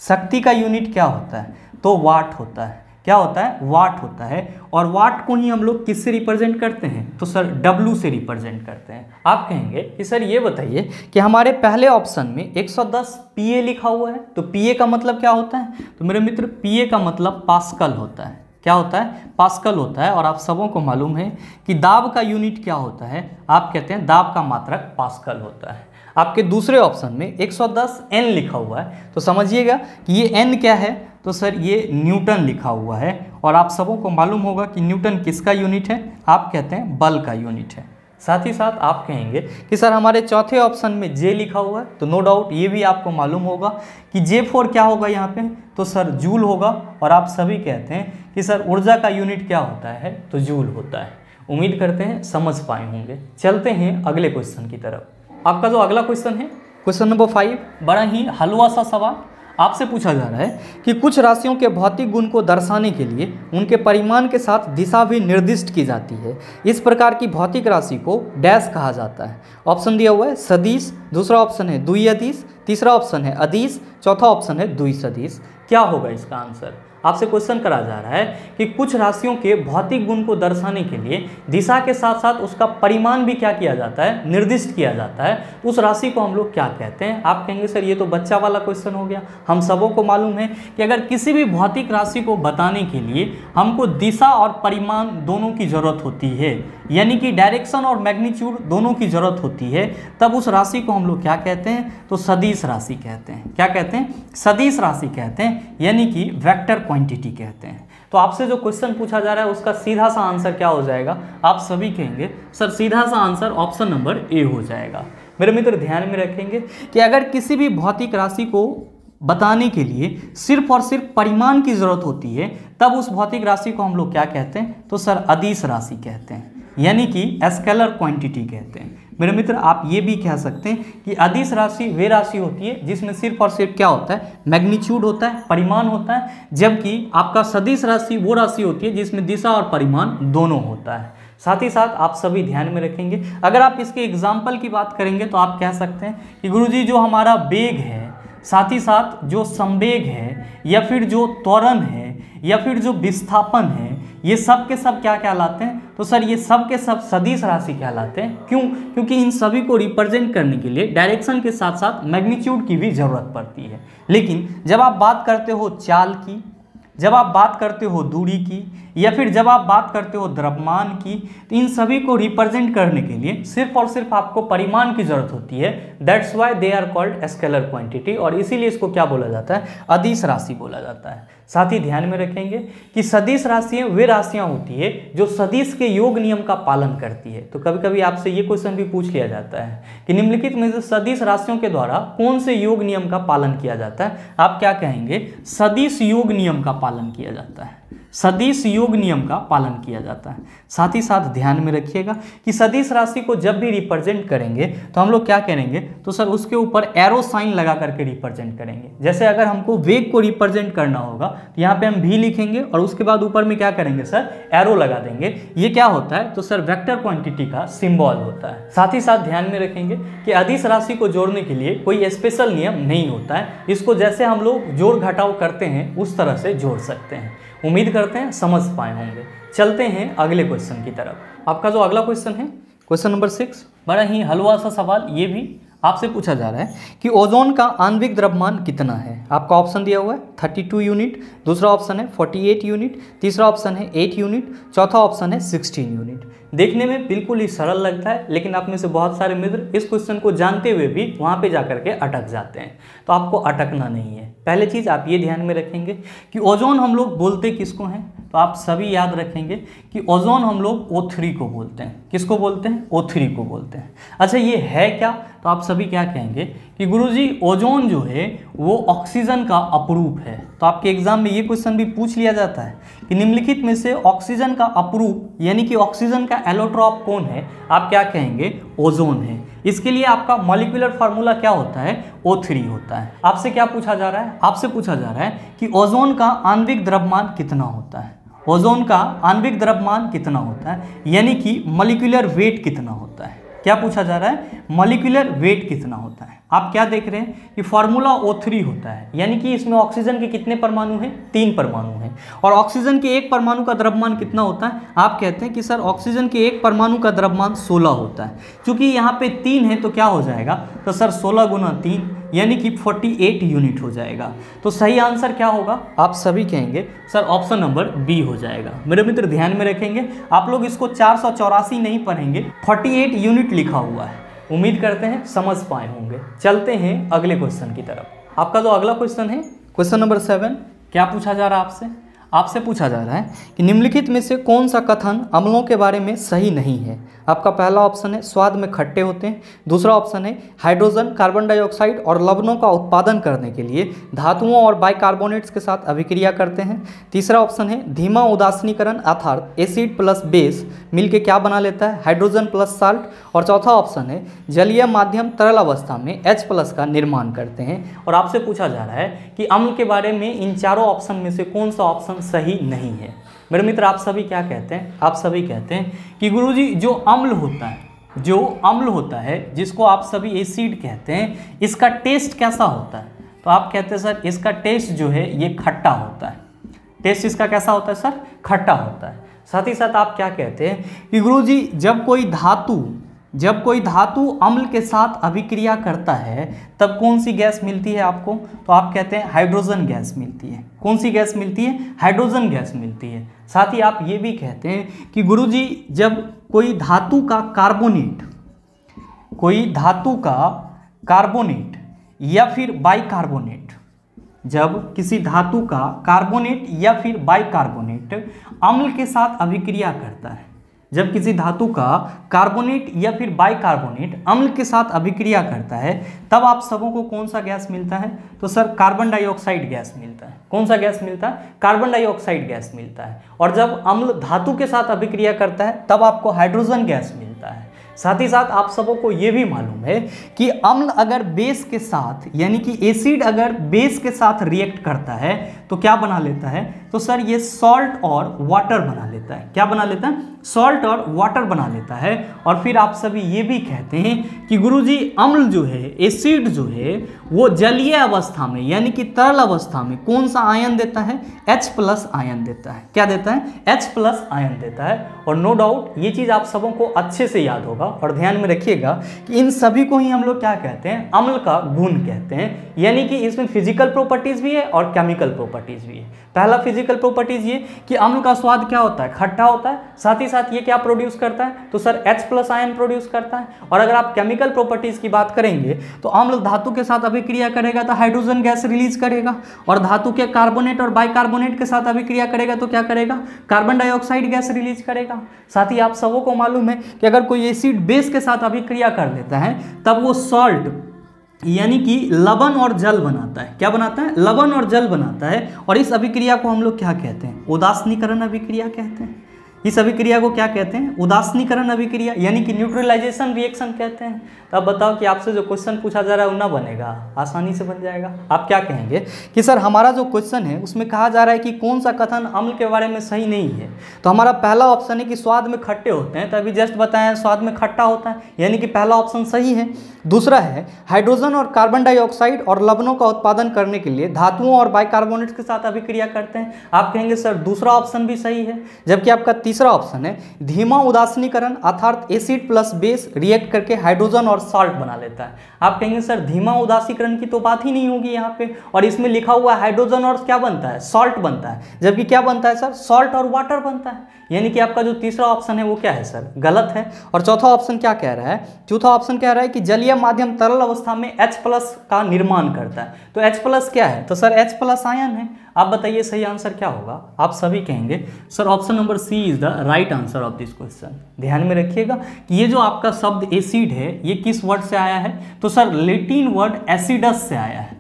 शक्ति का यूनिट क्या होता है, तो वाट होता है। क्या होता है, वाट होता है। और वाट को ही हम लोग किससे रिप्रेजेंट करते हैं, तो सर W से रिप्रेजेंट करते हैं। आप कहेंगे कि सर ये बताइए कि हमारे पहले ऑप्शन में 110 PA लिखा हुआ है, तो PA का मतलब क्या होता है, तो मेरे मित्र PA का मतलब पास्कल होता है। क्या होता है, पास्कल होता है। और आप सबों को मालूम है कि दाब का यूनिट क्या होता है, आप कहते हैं दाब का मात्रक पास्कल होता है। आपके दूसरे ऑप्शन में 110 N लिखा हुआ है, तो समझिएगा कि ये N क्या है, तो सर ये न्यूटन लिखा हुआ है। और आप सबों को मालूम होगा कि न्यूटन किसका यूनिट है, आप कहते हैं बल का यूनिट है। साथ ही साथ आप कहेंगे कि सर हमारे चौथे ऑप्शन में J लिखा हुआ है, तो नो डाउट ये भी आपको मालूम होगा कि J4 क्या होगा यहाँ पे, तो सर जूल होगा। और आप सभी कहते हैं कि सर ऊर्जा का यूनिट क्या होता है, तो जूल होता है। उम्मीद करते हैं समझ पाए होंगे। चलते हैं अगले क्वेश्चन की तरफ। आपका जो अगला क्वेश्चन है, क्वेश्चन नंबर 5, बड़ा ही हलवा सा सवाल आपसे पूछा जा रहा है कि कुछ राशियों के भौतिक गुण को दर्शाने के लिए उनके परिमाण के साथ दिशा भी निर्दिष्ट की जाती है। इस प्रकार की भौतिक राशि को डैश कहा जाता है। ऑप्शन दिया हुआ है सदिश, दूसरा ऑप्शन है द्विअदिश, तीसरा ऑप्शन है अदिश, चौथा ऑप्शन है द्विसदिश। क्या होगा इसका आंसर? आपसे क्वेश्चन करा जा रहा है कि कुछ राशियों के भौतिक गुण को दर्शाने के लिए दिशा के साथ साथ उसका परिमाण भी क्या किया जाता है, निर्दिष्ट किया जाता है। उस राशि को हम लोग क्या कहते हैं? आप कहेंगे सर ये तो बच्चा वाला क्वेश्चन हो गया। हम सबों को मालूम है कि अगर किसी भी भौतिक राशि को बताने के लिए हमको दिशा और परिमाण दोनों की जरूरत होती है, यानी कि डायरेक्शन और मैग्नीट्यूड दोनों की जरूरत होती है, तब उस राशि को हम लोग क्या कहते हैं, तो सदिश राशि कहते हैं। क्या कहते हैं? सदिश राशि कहते हैं, यानी कि वेक्टर क्वांटिटी कहते हैं। तो आपसे जो क्वेश्चन पूछा जा रहा है उसका सीधा सा आंसर क्या हो जाएगा? आप सभी कहेंगे सर सीधा सा आंसर ऑप्शन नंबर ए हो जाएगा। मेरे मित्र ध्यान में रखेंगे कि अगर किसी भी भौतिक राशि को बताने के लिए सिर्फ और सिर्फ परिमाण की जरूरत होती है, तब उस भौतिक राशि को हम लोग क्या कहते हैं, तो सर अदिश राशि कहते हैं, यानी कि स्केलर क्वांटिटी कहते हैं। मेरे मित्र आप ये भी कह सकते हैं कि अदिश राशि वे राशि होती है जिसमें सिर्फ और सिर्फ क्या होता है, मैग्नीट्यूड होता है, परिमाण होता है, जबकि आपका सदिश राशि वो राशि होती है जिसमें दिशा और परिमाण दोनों होता है। साथ ही साथ आप सभी ध्यान में रखेंगे, अगर आप इसके एग्जाम्पल की बात करेंगे तो आप कह सकते हैं कि गुरुजी जो हमारा वेग है, साथ ही साथ जो संवेग है, या फिर जो त्वरण है, या फिर जो विस्थापन है, ये सब के सब क्या कहलाते हैं, तो सर ये सब के सब सदिश राशि कहलाते हैं। क्यों? क्योंकि इन सभी को रिप्रेजेंट करने के लिए डायरेक्शन के साथ साथ मैग्नीट्यूड की भी जरूरत पड़ती है। लेकिन जब आप बात करते हो चाल की, जब आप बात करते हो दूरी की, या फिर जब आप बात करते हो द्रव्यमान की, तो इन सभी को रिप्रेजेंट करने के लिए सिर्फ और सिर्फ आपको परिमाण की जरूरत होती है। That's why they are called scalar quantity, और इसीलिए इसको क्या बोला जाता है, अदिश राशि बोला जाता है। साथ ही ध्यान में रखेंगे कि सदिश राशियां वे राशियां होती है जो सदिश के योग नियम का पालन करती है। तो कभी कभी आपसे ये क्वेश्चन भी पूछ लिया जाता है कि निम्नलिखित में से सदिश राशियों के द्वारा कौन से योग नियम का पालन किया जाता है। आप क्या कहेंगे, सदिश योग नियम का पालन किया जाता है, सदिश योग नियम का पालन किया जाता है। साथ ही साथ ध्यान में रखिएगा कि सदिश राशि को जब भी रिप्रेजेंट करेंगे तो हम लोग क्या करेंगे, तो सर उसके ऊपर एरो साइन लगा करके रिप्रेजेंट करेंगे। जैसे अगर हमको वेग को रिप्रेजेंट करना होगा तो यहाँ पे हम भी लिखेंगे और उसके बाद ऊपर में क्या करेंगे सर, एरो लगा देंगे। ये क्या होता है, तो सर वेक्टर क्वांटिटी का सिंबल होता है। साथ ही साथ ध्यान में रखेंगे कि अदिश राशि को जोड़ने के लिए कोई स्पेशल नियम नहीं होता है, इसको जैसे हम लोग जोड़ घटाव करते हैं उस तरह से जोड़ सकते हैं। उम्मीद करते हैं समझ पाए होंगे। चलते हैं अगले क्वेश्चन की तरफ। आपका जो अगला क्वेश्चन है, क्वेश्चन नंबर 6, बड़ा ही हलवा सा सवाल ये भी आपसे पूछा जा रहा है कि ओजोन का आणविक द्रव्यमान कितना है। आपका ऑप्शन दिया हुआ है 32 यूनिट, दूसरा ऑप्शन है 48 यूनिट, तीसरा ऑप्शन है 8 यूनिट, चौथा ऑप्शन है 16 यूनिट। देखने में बिल्कुल ही सरल लगता है, लेकिन आप में से बहुत सारे मित्र इस क्वेश्चन को जानते हुए भी वहाँ पे जाकर के अटक जाते हैं। तो आपको अटकना नहीं है। पहले चीज़ आप ये ध्यान में रखेंगे कि ओजोन हम लोग बोलते किसको हैं, तो आप सभी याद रखेंगे कि ओजोन हम लोग O3 को बोलते हैं। किसको बोलते हैं, O3 को बोलते हैं। अच्छा ये है क्या, तो आप सभी क्या कहेंगे कि गुरुजी ओजोन जो है वो ऑक्सीजन का अपरूप है। तो आपके एग्जाम में ये क्वेश्चन भी पूछ लिया जाता है कि निम्नलिखित में से ऑक्सीजन का अपरूप यानी कि ऑक्सीजन का एलोट्रॉप कौन है। आप क्या कहेंगे, ओजोन है। इसके लिए आपका मॉलिक्यूलर फार्मूला क्या होता है, O3 होता है। आपसे क्या पूछा जा रहा है, आपसे पूछा जा रहा है कि ओजोन का आणविक द्रव्यमान कितना होता है। ओजोन का आणविक द्रव्यमान कितना होता है, यानी कि मॉलिक्यूलर वेट कितना होता है। क्या पूछा जा रहा है, मॉलिक्यूलर वेट कितना होता है। आप क्या देख रहे हैं कि फॉर्मूला O3 होता है, यानी कि इसमें ऑक्सीजन के कितने परमाणु हैं, 3 परमाणु हैं। और ऑक्सीजन के एक परमाणु का द्रव्यमान कितना होता है, आप कहते हैं कि सर ऑक्सीजन के एक परमाणु का द्रव्यमान 16 होता है। क्योंकि यहाँ पे 3 है तो क्या हो जाएगा, तो सर 16 गुना 3 यानी कि 48 यूनिट हो जाएगा। तो सही आंसर क्या होगा, आप सभी कहेंगे सर ऑप्शन नंबर बी हो जाएगा। मेरे मित्र ध्यान में रखेंगे, आप लोग इसको 484 नहीं पढ़ेंगे, 48 यूनिट लिखा हुआ है। उम्मीद करते हैं समझ पाए होंगे। चलते हैं अगले क्वेश्चन की तरफ। आपका जो अगला क्वेश्चन है, क्वेश्चन नंबर 7, क्या पूछा जा रहा है आपसे, आपसे पूछा जा रहा है कि निम्नलिखित में से कौन सा कथन अम्लों के बारे में सही नहीं है। आपका पहला ऑप्शन है स्वाद में खट्टे होते हैं, दूसरा ऑप्शन है हाइड्रोजन, कार्बन डाइऑक्साइड और लवणों का उत्पादन करने के लिए धातुओं और बाइकार्बोनेट्स के साथ अभिक्रिया करते हैं, तीसरा ऑप्शन है धीमा उदासीनीकरण अर्थात एसिड प्लस बेस मिलके क्या बना लेता है, हाइड्रोजन प्लस साल्ट, और चौथा ऑप्शन है जलीय माध्यम तरल अवस्था में H+ का निर्माण करते हैं। और आपसे पूछा जा रहा है कि अम्ल के बारे में इन चारों ऑप्शन में से कौन सा ऑप्शन सही नहीं है। मेरे मित्र आप सभी क्या कहते हैं, आप सभी कहते हैं कि गुरुजी जो अम्ल होता है, जो अम्ल होता है जिसको आप सभी एसिड कहते हैं, इसका टेस्ट कैसा होता है। तो आप कहते हैं सर इसका टेस्ट जो है ये खट्टा होता है। टेस्ट इसका कैसा होता है सर, खट्टा होता है। साथ ही साथ आप क्या कहते हैं कि गुरुजी जब कोई धातु अम्ल के साथ अभिक्रिया करता है तब कौन सी गैस मिलती है आपको, तो आप कहते हैं हाइड्रोजन गैस मिलती है। कौन सी गैस मिलती है, हाइड्रोजन गैस मिलती है। साथ ही आप ये भी कहते हैं कि गुरुजी जब कोई धातु का कार्बोनेट या फिर बाइकार्बोनेट, जब किसी धातु का कार्बोनेट या फिर बाइकार्बोनेट अम्ल के साथ अभिक्रिया करता है, जब किसी धातु का कार्बोनेट या फिर बाइकार्बोनेट अम्ल के साथ अभिक्रिया करता है तब आप सबों को कौन सा गैस मिलता है, तो सर कार्बन डाइऑक्साइड गैस मिलता है। कौन सा गैस मिलता है, कार्बन डाइऑक्साइड गैस मिलता है। और जब अम्ल धातु के साथ अभिक्रिया करता है तब आपको हाइड्रोजन गैस मिलता है। साथ ही साथ आप सबों को ये भी मालूम है कि अम्ल अगर बेस के साथ यानी कि एसिड अगर बेस के साथ रिएक्ट करता है तो क्या बना लेता है, तो सर ये सॉल्ट और वाटर बना लेता है। क्या बना लेता है, सॉल्ट और वाटर बना लेता है। और फिर आप सभी ये भी कहते हैं कि गुरुजी अम्ल जो है, एसिड जो है वो जलीय अवस्था में यानी कि तरल अवस्था में कौन सा आयन देता है, H+ आयन देता है। क्या देता है, H+ आयन देता है। और नो डाउट ये चीज़ आप सबों को अच्छे से याद होगा। और ध्यान में रखिएगा कि इन सभी को ही हम लोग क्या कहते हैं, अम्ल का गुण कहते हैं। यानी कि इसमें फिजिकल प्रॉपर्टीज भी है और केमिकल प्रॉपर्टीज भी है। पहला फिजिकल प्रॉपर्टीज ये कि अम्ल का स्वाद क्या होता है, खट्टा होता है, साथ ही साथ ये क्या प्रोड्यूस करता है, तो सर H+ आयन प्रोड्यूस करता है। और अगर आप केमिकल प्रॉपर्टीज की बात करेंगे तो अम्ल धातु के साथ अभिक्रिया करेगा तो हाइड्रोजन गैस रिलीज करेगा, और धातु के कार्बोनेट और बाइकार्बोनेट के साथ अभिक्रिया करेगा तो क्या करेगा, कार्बन डाइऑक्साइड गैस रिलीज करेगा। साथ ही आप सबों को मालूम है कि अगर कोई एसिड बेस के साथ अभिक्रिया कर लेता है तब वो सॉल्ट यानी कि लवण और जल बनाता है। क्या बनाता है, लवण और जल बनाता है। और इस अभिक्रिया को हम लोग क्या कहते हैं, उदासीनीकरण अभिक्रिया कहते हैं। इस अभिक्रिया को क्या कहते हैं, उदासीनीकरण अभिक्रिया, यानी कि न्यूट्रलाइजेशन रिएक्शन कहते हैं। तो अब बताओ कि आपसे जो क्वेश्चन पूछा जा रहा है वो ना बनेगा, आसानी से बन जाएगा। आप क्या कहेंगे कि सर हमारा जो क्वेश्चन है उसमें कहा जा रहा है कि कौन सा कथन अम्ल के बारे में सही नहीं है। तो हमारा पहला ऑप्शन है कि स्वाद में खट्टे होते हैं, तो अभी जस्ट बताया स्वाद में खट्टा होता है, यानी कि पहला ऑप्शन सही है। दूसरा है हाइड्रोजन और कार्बन डाइऑक्साइड और लवणों का उत्पादन करने के लिए धातुओं और बाइकार्बोनेट्स के साथ अभिक्रिया करते हैं। आप कहेंगे सर दूसरा ऑप्शन भी सही है। जबकि आपका तीसरा ऑप्शन है धीमा उदासीनीकरण, अर्थात एसिड प्लस बेस रिएक्ट करके हाइड्रोजन और सॉल्ट बना लेता है। आप कहेंगे सर धीमा उदासीकरण की तो बात ही नहीं होगी यहाँ पे, और इसमें लिखा हुआ हाइड्रोजन और क्या बनता है, सॉल्ट बनता है। जबकि क्या बनता है सर, सॉल्ट और वाटर बनता है। यानी कि आपका जो तीसरा ऑप्शन है वो क्या है सर, गलत है। और चौथा ऑप्शन क्या कह रहा है, चौथा ऑप्शन कह रहा है कि जलीय माध्यम तरल अवस्था में H+ का निर्माण करता है। तो H+ क्या है, तो सर H+ आयन है। आप बताइए सही आंसर क्या होगा। आप सभी कहेंगे sir option number C is the right answer of this question. ध्यान में रखिएगा कि ये जो आपका शब्द एसिड है ये किस वर्ड से आया है, तो सर लैटिन वर्ड एसिडस से आया है।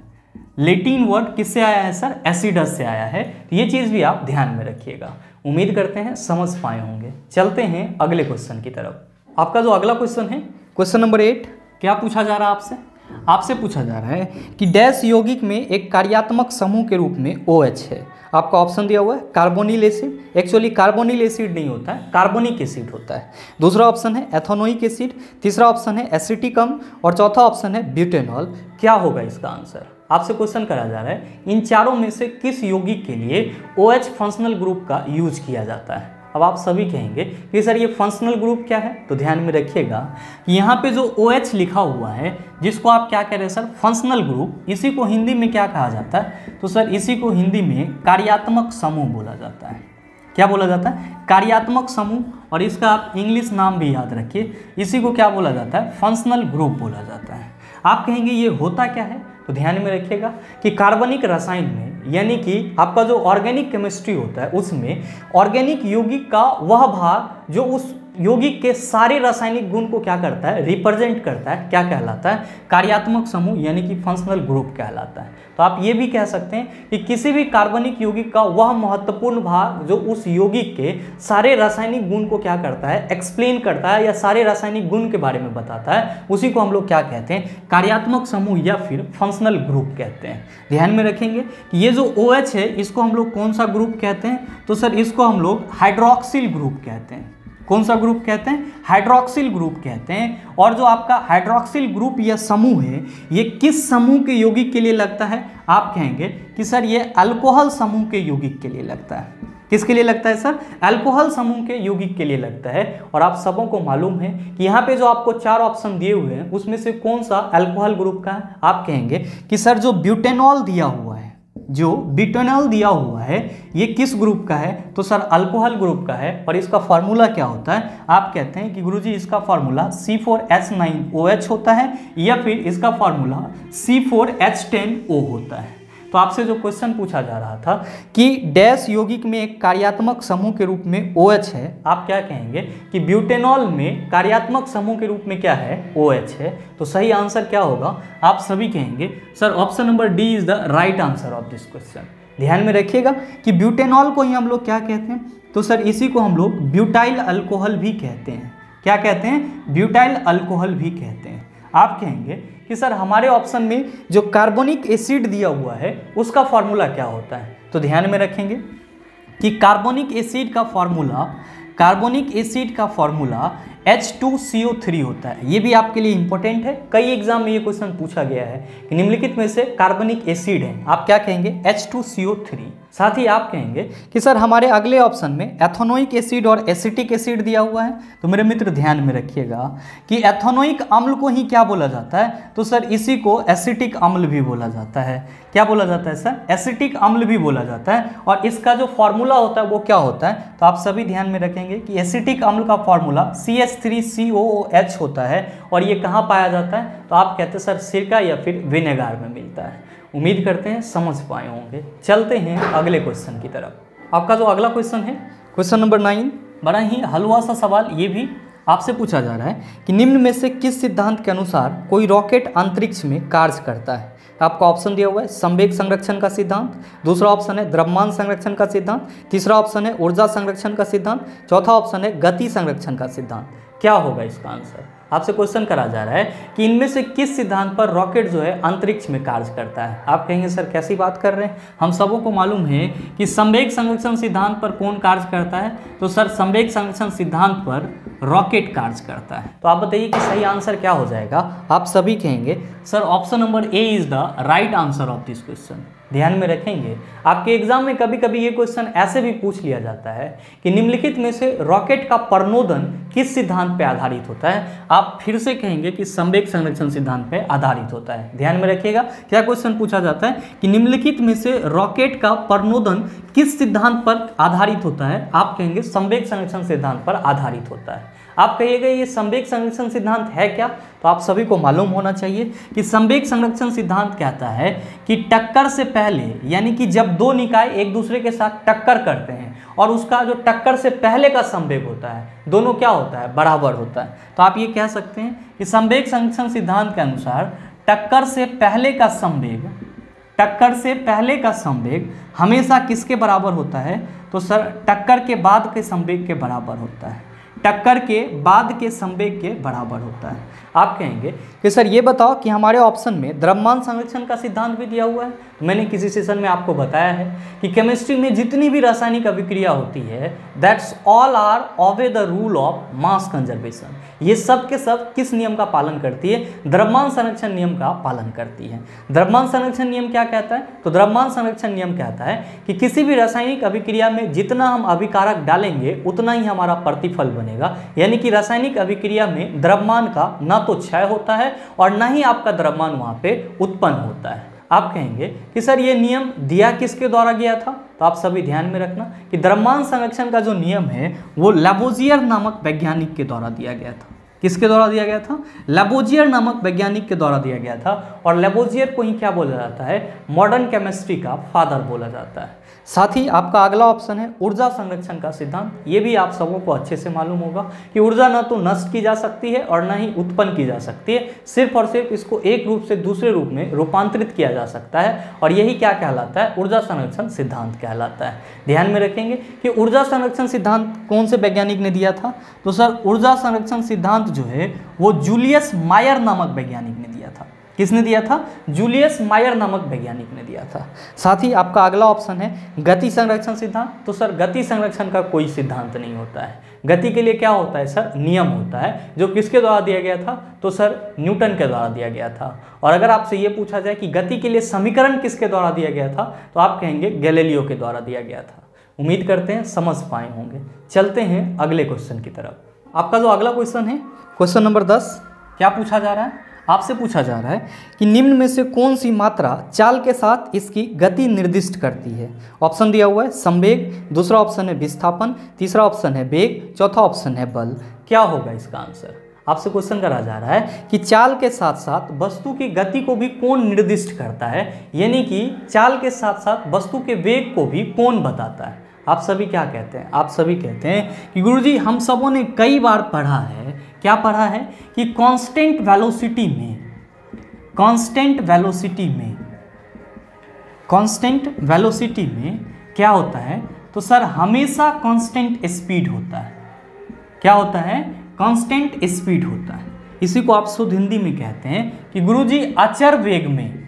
लैटिन वर्ड किससे आया है सर, एसिडस से आया है। तो ये चीज़ भी आप ध्यान में रखिएगा। उम्मीद करते हैं समझ पाए होंगे। चलते हैं अगले क्वेश्चन की तरफ। आपका जो अगला क्वेश्चन है, क्वेश्चन नंबर 8, क्या पूछा जा रहा है आपसे, आपसे पूछा जा रहा है कि डैश यौगिक में एक कार्यात्मक समूह के रूप में OH है। आपका ऑप्शन दिया हुआ है carbonyl acid. Actually carbonyl acid नहीं होता है, कार्बोनिक एसिड होता है। दूसरा ऑप्शन है एथेनोइक एसिड, तीसरा ऑप्शन है एसिटिकम, और चौथा ऑप्शन है ब्यूटेनॉल। क्या होगा इसका आंसर, आपसे क्वेश्चन करा जा रहा है इन चारों में से किस यौगिक के लिए OH फंक्शनल ग्रुप का यूज किया जाता है। अब आप सभी कहेंगे कि सर ये फंक्शनल ग्रुप क्या है, तो ध्यान में रखिएगा कि यहाँ पे जो OH लिखा हुआ है जिसको आप क्या कह रहे हैं सर, फंक्शनल ग्रुप, इसी को हिंदी में क्या कहा जाता है, तो सर इसी को हिंदी में कार्यात्मक समूह बोला जाता है। क्या बोला जाता है, कार्यात्मक समूह। और इसका आप इंग्लिश नाम भी याद रखिए, इसी को क्या बोला जाता है, फंक्शनल ग्रुप बोला जाता है। आप कहेंगे ये होता क्या है, तो ध्यान में रखिएगा कि कार्बनिक रसायन में, यानी कि आपका जो ऑर्गेनिक केमिस्ट्री होता है उसमें ऑर्गेनिक यौगिक का वह भाग जो उस यौगिक के सारे रासायनिक गुण को क्या करता है, रिप्रेजेंट करता है, क्या कहलाता है, कार्यात्मक समूह, यानी कि फंक्शनल ग्रुप कहलाता है। तो आप ये भी कह सकते हैं कि किसी भी कार्बनिक यौगिक का वह महत्वपूर्ण भाग जो उस यौगिक के सारे रासायनिक गुण को क्या करता है, एक्सप्लेन करता है, या सारे रासायनिक गुण के बारे में बताता है, उसी को हम लोग क्या कहते हैं, कार्यात्मक समूह या फिर फंक्शनल ग्रुप कहते हैं। ध्यान में रखेंगे कि ये जो OH है इसको हम लोग कौन सा ग्रुप कहते हैं, तो सर इसको हम लोग हाइड्रोक्सिल ग्रुप कहते हैं। कौन सा ग्रुप कहते हैं, हाइड्रोक्सिल ग्रुप कहते हैं। और जो आपका हाइड्रोक्सिल ग्रुप या समूह है ये किस समूह के यौगिक के लिए लगता है, आप कहेंगे कि सर ये अल्कोहल समूह के यौगिक के लिए लगता है। किसके लिए लगता है सर, अल्कोहल समूह के यौगिक के लिए लगता है। और आप सबों को मालूम है कि यहाँ पे जो आपको 4 ऑप्शन दिए हुए हैं उसमें से कौन सा अल्कोहल ग्रुप का है। आप कहेंगे कि सर जो ब्यूटेनॉल दिया हुआ है, जो ब्यूटेनॉल दिया हुआ है ये किस ग्रुप का है, तो सर अल्कोहल ग्रुप का है। और इसका फार्मूला क्या होता है, आप कहते हैं कि गुरुजी इसका फार्मूला C4H9OH होता है, या फिर इसका फार्मूला C4H10O होता है। तो आपसे जो क्वेश्चन पूछा जा रहा था कि डैश यौगिक में एक कार्यात्मक समूह के रूप में OH है, आप क्या कहेंगे कि ब्यूटेनॉल में कार्यात्मक समूह के रूप में क्या है, OH है। तो सही आंसर क्या होगा, आप सभी कहेंगे sir option number D is the right answer of this question. ध्यान में रखिएगा कि ब्यूटेनॉल को ही हम लोग क्या कहते हैं, तो सर इसी को हम लोग ब्यूटाइल अल्कोहल भी कहते हैं। क्या कहते हैं, ब्यूटाइल अल्कोहल भी कहते हैं। आप कहेंगे कि सर हमारे ऑप्शन में जो कार्बोनिक एसिड दिया हुआ है उसका फॉर्मूला क्या होता है, तो ध्यान में रखेंगे कि कार्बोनिक एसिड का फॉर्मूला H2CO3 होता है। ये भी आपके लिए इंपॉर्टेंट है, कई एग्जाम में ये क्वेश्चन पूछा गया है कि निम्नलिखित में से कार्बनिक एसिड है, आप क्या कहेंगे, H2CO3। साथ ही आप कहेंगे कि सर हमारे अगले ऑप्शन में एथेनोइक एसिड और एसिटिक एसिड दिया हुआ है। तो मेरे मित्र ध्यान में रखिएगा कि एथेनोइक अम्ल को ही क्या बोला जाता है, तो सर इसी को एसिटिक अम्ल भी बोला जाता है। क्या बोला जाता है सर? एसिटिक अम्ल भी बोला जाता है। और इसका जो फॉर्मूला होता है वो क्या होता है, तो आप सभी ध्यान में रखेंगे कि एसिटिक अम्ल का फॉर्मूला CH3COOH होता है। और ये कहाँ पाया जाता है, तो आप कहते हैं सर सिरका या फिर विनेगार में मिलता है। उम्मीद करते हैं समझ पाए होंगे। चलते हैं अगले क्वेश्चन की तरफ। आपका जो अगला क्वेश्चन है क्वेश्चन नंबर 9, बड़ा ही हलवा सा सवाल ये भी आपसे पूछा जा रहा है कि निम्न में से किस सिद्धांत के अनुसार कोई रॉकेट अंतरिक्ष में कार्य करता है। आपका ऑप्शन दिया हुआ है संवेग संरक्षण का सिद्धांत, दूसरा ऑप्शन है द्रव्यमान संरक्षण का सिद्धांत, तीसरा ऑप्शन है ऊर्जा संरक्षण का सिद्धांत, चौथा ऑप्शन है गति संरक्षण का सिद्धांत। क्या होगा इसका आंसर? आपसे क्वेश्चन करा जा रहा है कि इनमें से किस सिद्धांत पर रॉकेट जो है अंतरिक्ष में कार्य करता है। आप कहेंगे सर कैसी बात कर रहे हैं, हम सबों को मालूम है कि संवेग संरक्षण सिद्धांत पर कौन कार्य करता है, तो सर संवेग संरक्षण सिद्धांत पर रॉकेट कार्य करता है। तो आप बताइए कि सही आंसर क्या हो जाएगा। आप सभी कहेंगे sir option number A is the right answer of this question. ध्यान में रखेंगे आपके एग्जाम में कभी कभी ये क्वेश्चन ऐसे भी पूछ लिया जाता है कि निम्नलिखित में से रॉकेट का प्रणोदन किस सिद्धांत पर आधारित होता है। आप फिर से कहेंगे कि संवेग संरक्षण सिद्धांत पर आधारित होता है। ध्यान में रखिएगा क्या क्वेश्चन पूछा जाता है कि निम्नलिखित में से रॉकेट का प्रणोदन किस सिद्धांत पर आधारित होता है। आप कहेंगे संवेग संरक्षण सिद्धांत पर आधारित होता है। आप कहिएगा ये संवेग संरक्षण सिद्धांत है क्या, तो आप सभी को मालूम होना चाहिए कि संवेग संरक्षण सिद्धांत कहता है कि टक्कर से पहले, यानी कि जब दो निकाय एक दूसरे के साथ टक्कर करते हैं और उसका जो टक्कर से पहले का संवेग होता है दोनों क्या होता है, बराबर होता है। तो आप ये कह सकते हैं कि संवेग संरक्षण सिद्धांत के अनुसार टक्कर से पहले का संवेग हमेशा किसके बराबर होता है, तो सर टक्कर के बाद के संवेग के बराबर होता है। टक्कर के बाद के संवेग के बराबर होता है। आप कहेंगे कि सर ये बताओ कि हमारे ऑप्शन में द्रव्यमान संरक्षण का सिद्धांत भी दिया हुआ है। मैंने किसी सेशन में आपको बताया है कि केमिस्ट्री में जितनी भी रासायनिक अभिक्रिया होती है that's all are obey the rule of mass conservation. ये सब के सब किस नियम का पालन करती है, द्रव्यमान संरक्षण नियम का पालन करती है। द्रव्यमान संरक्षण नियम क्या कहता है, तो द्रव्यमान संरक्षण नियम कहता है कि किसी भी रासायनिक अभिक्रिया में जितना हम अभिकारक डालेंगे उतना ही हमारा प्रतिफल बनेगा। यानी कि रासायनिक अभिक्रिया में द्रव्यमान का ना तो क्षय होता है और ना ही आपका द्रव्यमान वहां पे उत्पन्न होता है। आप कहेंगे कि सर ये नियम दिया किसके द्वारा गया था, तो आप सभी ध्यान में रखना कि द्रव्यमान संरक्षण का जो नियम है वो लैवोजियर नामक वैज्ञानिक के द्वारा दिया गया था। किसके द्वारा दिया गया था, लैवोजियर नामक वैज्ञानिक के द्वारा दिया गया था। और लैवोजियर को ही क्या बोला जाता है, मॉडर्न केमिस्ट्री का फादर बोला जाता है। साथ ही आपका अगला ऑप्शन है ऊर्जा संरक्षण का सिद्धांत। ये भी आप सबों को अच्छे से मालूम होगा कि ऊर्जा ना तो नष्ट की जा सकती है और ना ही उत्पन्न की जा सकती है, सिर्फ और सिर्फ इसको एक रूप से दूसरे रूप में रूपांतरित किया जा सकता है। और यही क्या कहलाता है, ऊर्जा संरक्षण सिद्धांत कहलाता है। ध्यान में रखेंगे कि ऊर्जा संरक्षण सिद्धांत कौन से वैज्ञानिक ने दिया था, तो सर ऊर्जा संरक्षण सिद्धांत जो है वो जूलियस मायर नामक वैज्ञानिक ने दिया था। किसने दिया था, जूलियस मायर नामक वैज्ञानिक ने दिया था। साथ ही आपका अगला ऑप्शन है गति संरक्षण सिद्धांत। तो सर गति संरक्षण का कोई सिद्धांत नहीं होता है। गति के लिए क्या होता है सर, नियम होता है, जो किसके द्वारा दिया गया था, तो सर न्यूटन के द्वारा दिया गया था। और अगर आपसे ये पूछा जाए कि गति के लिए समीकरण किसके द्वारा दिया गया था, तो आप कहेंगे गैलीलियो के द्वारा दिया गया था। उम्मीद करते हैं समझ पाए होंगे। चलते हैं अगले क्वेश्चन की तरफ। आपका जो अगला क्वेश्चन है क्वेश्चन नंबर 10, क्या पूछा जा रहा है, आपसे पूछा जा रहा है कि निम्न में से कौन सी मात्रा चाल के साथ इसकी गति निर्दिष्ट करती है। ऑप्शन दिया हुआ है संवेग, दूसरा ऑप्शन है विस्थापन, तीसरा ऑप्शन है वेग, चौथा ऑप्शन है बल। क्या होगा इसका आंसर। आपसे क्वेश्चन करा जा रहा है कि चाल के साथ साथ वस्तु की गति को भी कौन निर्दिष्ट करता है, यानी कि चाल के साथ साथ वस्तु के वेग को भी कौन बताता है। आप सभी क्या कहते हैं, आप सभी कहते हैं कि गुरुजी हम सबों ने कई बार पढ़ा है, क्या पढ़ा है कि कांस्टेंट वेलोसिटी में क्या होता है, तो सर हमेशा कांस्टेंट स्पीड होता है। क्या होता है, कांस्टेंट स्पीड होता है। इसी को आप शुद्ध हिंदी में कहते हैं कि गुरुजी अचर वेग में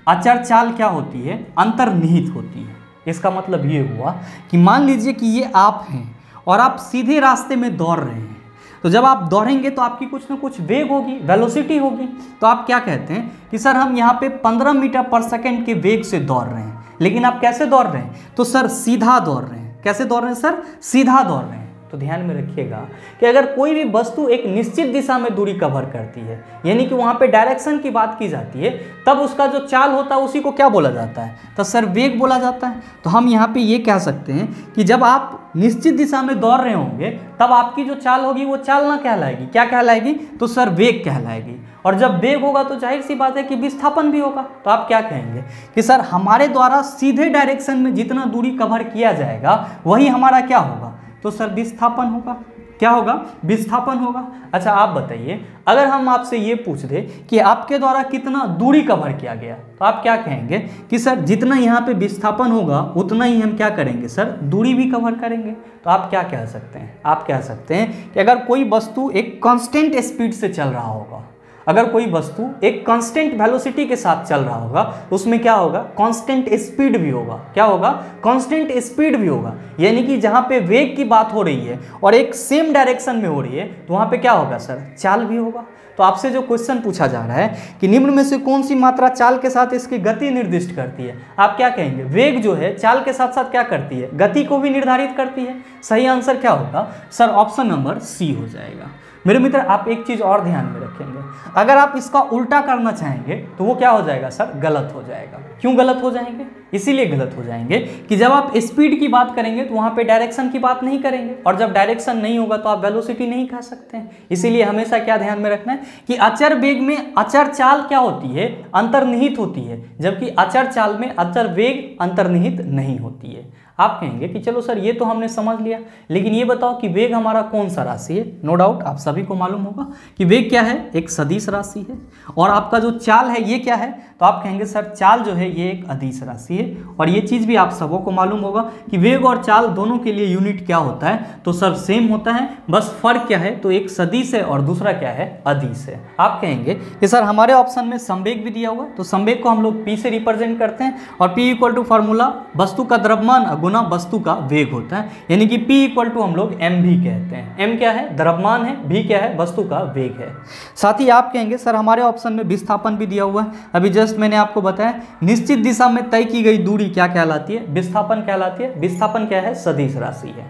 अचर चाल क्या होती है, अंतर्निहित होती है। इसका मतलब ये हुआ कि मान लीजिए कि ये आप हैं और आप सीधे रास्ते में दौड़ रहे हैं। तो जब आप दौड़ेंगे तो आपकी कुछ ना कुछ वेग होगी, वेलोसिटी होगी। तो आप क्या कहते हैं कि सर हम यहाँ पे 15 मीटर पर सेकेंड के वेग से दौड़ रहे हैं, लेकिन आप कैसे दौड़ रहे हैं? तो सर सीधा दौड़ रहे हैं। कैसे दौड़ रहे हैं सर? सीधा दौड़ रहे हैं। तो ध्यान में रखिएगा कि अगर कोई भी वस्तु एक निश्चित दिशा में दूरी कवर करती है, यानी कि वहाँ पे डायरेक्शन की बात की जाती है, तब उसका जो चाल होता है उसी को क्या बोला जाता है? तो सर वेग बोला जाता है। तो हम यहाँ पे ये कह सकते हैं कि जब आप निश्चित दिशा में दौड़ रहे होंगे तब आपकी जो चाल होगी वो चाल ना कहलाएगी, क्या कहलाएगी? तो सर वेग कहलाएगी। और जब वेग होगा तो जाहिर सी बात है कि विस्थापन भी होगा। तो आप क्या कहेंगे कि सर हमारे द्वारा सीधे डायरेक्शन में जितना दूरी कवर किया जाएगा वही हमारा क्या होगा? तो सर विस्थापन होगा। क्या होगा? विस्थापन होगा। अच्छा आप बताइए, अगर हम आपसे ये पूछ दें कि आपके द्वारा कितना दूरी कवर किया गया, तो आप क्या कहेंगे कि सर जितना यहाँ पे विस्थापन होगा उतना ही हम क्या करेंगे? सर दूरी भी कवर करेंगे। तो आप क्या कह सकते हैं? आप कह सकते हैं कि अगर कोई वस्तु एक कांस्टेंट स्पीड से चल रहा होगा, अगर कोई वस्तु एक कांस्टेंट वेलोसिटी के साथ चल रहा होगा, उसमें क्या होगा? कांस्टेंट स्पीड भी होगा। क्या होगा? कांस्टेंट स्पीड भी होगा। यानी कि जहां पे वेग की बात हो रही है और एक सेम डायरेक्शन में हो रही है, तो वहां पे क्या होगा? सर चाल भी होगा। तो आपसे जो क्वेश्चन पूछा जा रहा है कि निम्न में से कौन सी मात्रा चाल के साथ इसकी गति निर्दिष्ट करती है, आप क्या कहेंगे? वेग जो है चाल के साथ साथ क्या करती है? गति को भी निर्धारित करती है। सही आंसर क्या होगा? सर ऑप्शन नंबर सी हो जाएगा। मेरे मित्र आप एक चीज और ध्यान में रखेंगे, अगर आप इसका उल्टा करना चाहेंगे तो वो क्या हो जाएगा? सर गलत हो जाएगा। क्यों गलत हो जाएंगे? इसीलिए गलत हो जाएंगे कि जब आप स्पीड की बात करेंगे तो वहां पे डायरेक्शन की बात नहीं करेंगे, और जब डायरेक्शन नहीं होगा तो आप वेलोसिटी नहीं कह सकते हैं। इसीलिए हमेशा क्या ध्यान में रखना है कि अचर वेग में अचर चाल क्या होती है? अंतर्निहित होती है, जबकि अचर चाल में अचर वेग अंतर्निहित नहीं होती है। आप कहेंगे कि चलो सर ये तो हमने समझ लिया, लेकिन ये बताओ कि वेग हमारा कौन सा राशि है? नो डाउट आप सभी को मालूम होगा कि वेग क्या है? एक सदिश राशि है। और आपका जो चाल है ये क्या है? तो आप कहेंगे सर चाल जो है ये एक अदिश राशि है। और ये चीज़ भी आप सबों को मालूम होगा कि वेग और चाल दोनों के लिए यूनिट क्या होता है? तो सब सेम होता है, बस फर्क क्या है? तो एक सदिश है और दूसरा क्या है? अदिश है। आप कहेंगे कि सर हमारे ऑप्शन में संवेग भी दिया हुआ है, तो संवेग को हम लोग P से रिप्रेजेंट करते हैं, और P इक्वल टू फार्मूला वस्तु का द्रव्यमान गुना वस्तु का वेग होता है, यानी कि P इक्वल टू हम लोग mv कहते हैं। m क्या है? द्रव्यमान है, v क्या है? वस्तु का वेग है। साथ ही आप कहेंगे सर हमारे ऑप्शन में विस्थापन भी दिया हुआ है। अभी जस्ट मैंने आपको बताया निश्चित दिशा में तय की गई दूरी क्या कहलाती है? विस्थापन कहलाती है। विस्थापन क्या है? सदिश राशि है।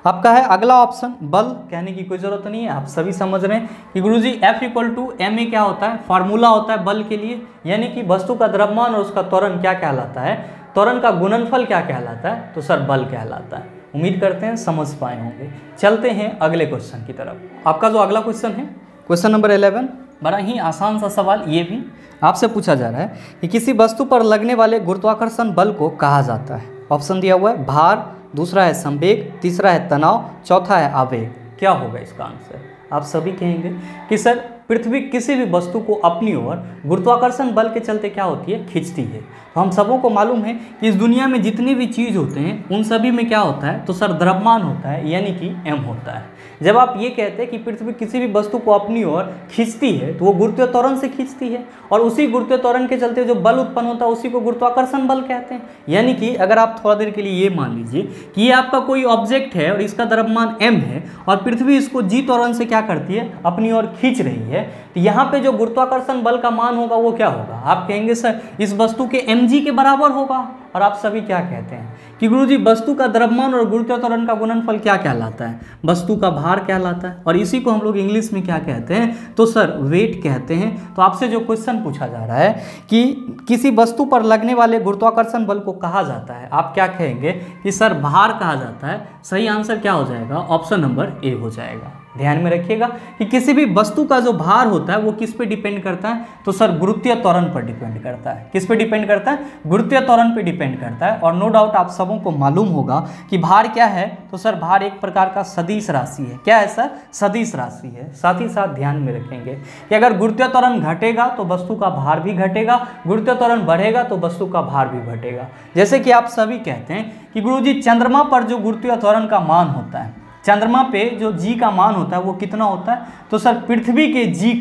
आपका है अगला ऑप्शन बल। कहने की कोई जरूरत नहीं है, आप सभी समझ रहे हैं कि गुरुजी F equal to M A क्या होता है? फार्मूला होता है बल के लिए, यानी कि वस्तु का द्रव्यमान और उसका त्वरण क्या कहलाता है? त्वरण का गुणनफल क्या कहलाता है? तो सर बल कहलाता है। उम्मीद करते हैं समझ पाए होंगे। चलते हैं अगले क्वेश्चन की तरफ। आपका जो अगला क्वेश्चन है क्वेश्चन नंबर 11, बड़ा ही आसान सा सवाल। ये भी आपसे पूछा जा रहा है कि किसी वस्तु पर लगने वाले गुरुत्वाकर्षण बल को कहा जाता है। ऑप्शन दिया हुआ है भार, दूसरा है संवेग, तीसरा है तनाव, चौथा है आवेग। क्या होगा इसका आंसर? आप सभी कहेंगे कि सर पृथ्वी किसी भी वस्तु को अपनी ओर गुरुत्वाकर्षण बल के चलते क्या होती है? खींचती है। तो हम सबों को मालूम है कि इस दुनिया में जितनी भी चीज़ होते हैं उन सभी में क्या होता है? तो सर द्रव्यमान होता है, यानी कि m होता है। जब आप ये कहते हैं कि पृथ्वी किसी भी वस्तु को अपनी ओर खींचती है तो वो गुरुत्वीय त्वरण से खींचती है, और उसी गुरुत्वीय त्वरण के चलते जो बल उत्पन्न होता है उसी को गुरुत्वाकर्षण बल कहते हैं। यानी कि अगर आप थोड़ा देर के लिए ये मान लीजिए कि ये आपका कोई ऑब्जेक्ट है और इसका द्रव्यमान m है, और पृथ्वी इसको g त्वरण से क्या करती है? अपनी ओर खींच रही है, तो यहाँ पे जो गुरुत्वाकर्षण बल का मान होगा वो क्या होगा? आप कहेंगे सर इस वस्तु के mg के बराबर होगा। और आप सभी क्या कहते हैं कि गुरुजी वस्तु का द्रव्यमान और गुरुत्वीय त्वरण का गुणनफल क्या कहलाता है? वस्तु का भार कहलाता है, और इसी को हम लोग इंग्लिश में क्या कहते हैं? तो सर वेट कहते हैं। तो आपसे जो क्वेश्चन पूछा जा रहा है कि किसी वस्तु पर लगने वाले गुरुत्वाकर्षण बल को कहा जाता है, आप क्या कहेंगे कि सर भार कहा जाता है। सही आंसर क्या हो जाएगा? ऑप्शन नंबर ए हो जाएगा। ध्यान में रखिएगा कि किसी भी वस्तु का जो भार होता है वो किस पे डिपेंड करता है? तो सर गुरुत्वीय त्वरण पर डिपेंड करता है। किस पे डिपेंड करता है? गुरुत्वीय त्वरण पे डिपेंड करता है। और नो डाउट आप सबों को मालूम होगा कि भार क्या है? तो सर भार एक प्रकार का सदिश राशि है। क्या है सर? सदिश राशि है। साथ ही साथ ध्यान में रखेंगे कि अगर गुरुत्वीय त्वरण घटेगा तो वस्तु का भार भी घटेगा, गुरुत्वीय त्वरण बढ़ेगा तो वस्तु का भार भी घटेगा। जैसे कि आप सभी कहते हैं कि गुरुजी चंद्रमा पर जो गुरुत्वीय त्वरण का मान होता है, चंद्रमा पे जो g का मान होता है वो कितना होता है? तो सर पृथ्वी के g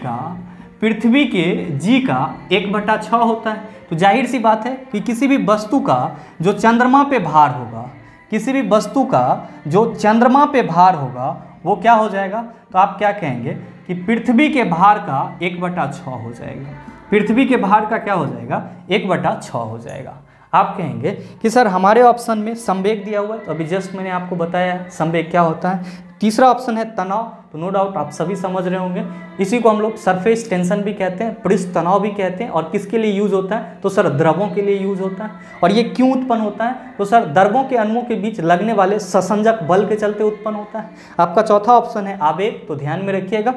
का 1/6 होता है। तो जाहिर सी बात है कि किसी भी वस्तु का जो चंद्रमा पे भार होगा, किसी भी वस्तु का जो चंद्रमा पे भार होगा वो क्या हो जाएगा, तो आप क्या कहेंगे कि पृथ्वी के भार का 1/6 हो जाएगा। पृथ्वी के भार का क्या हो जाएगा, 1/6 हो जाएगा। आप कहेंगे कि सर हमारे ऑप्शन में संवेग दिया हुआ है, तो अभी जस्ट मैंने आपको बताया है संवेग क्या होता है। तीसरा ऑप्शन है तनाव, तो नो डाउट आप सभी समझ रहे होंगे, इसी को हम लोग सरफेस टेंशन भी कहते हैं, पृष्ठ तनाव भी कहते हैं। और किसके लिए यूज होता है, तो सर द्रवों के लिए यूज होता है। और ये क्यों उत्पन्न होता है, तो सर द्रवों के अणुओं के बीच लगने वाले ससंजक बल के चलते उत्पन्न होता है। आपका चौथा ऑप्शन है आवेग, तो ध्यान में रखिएगा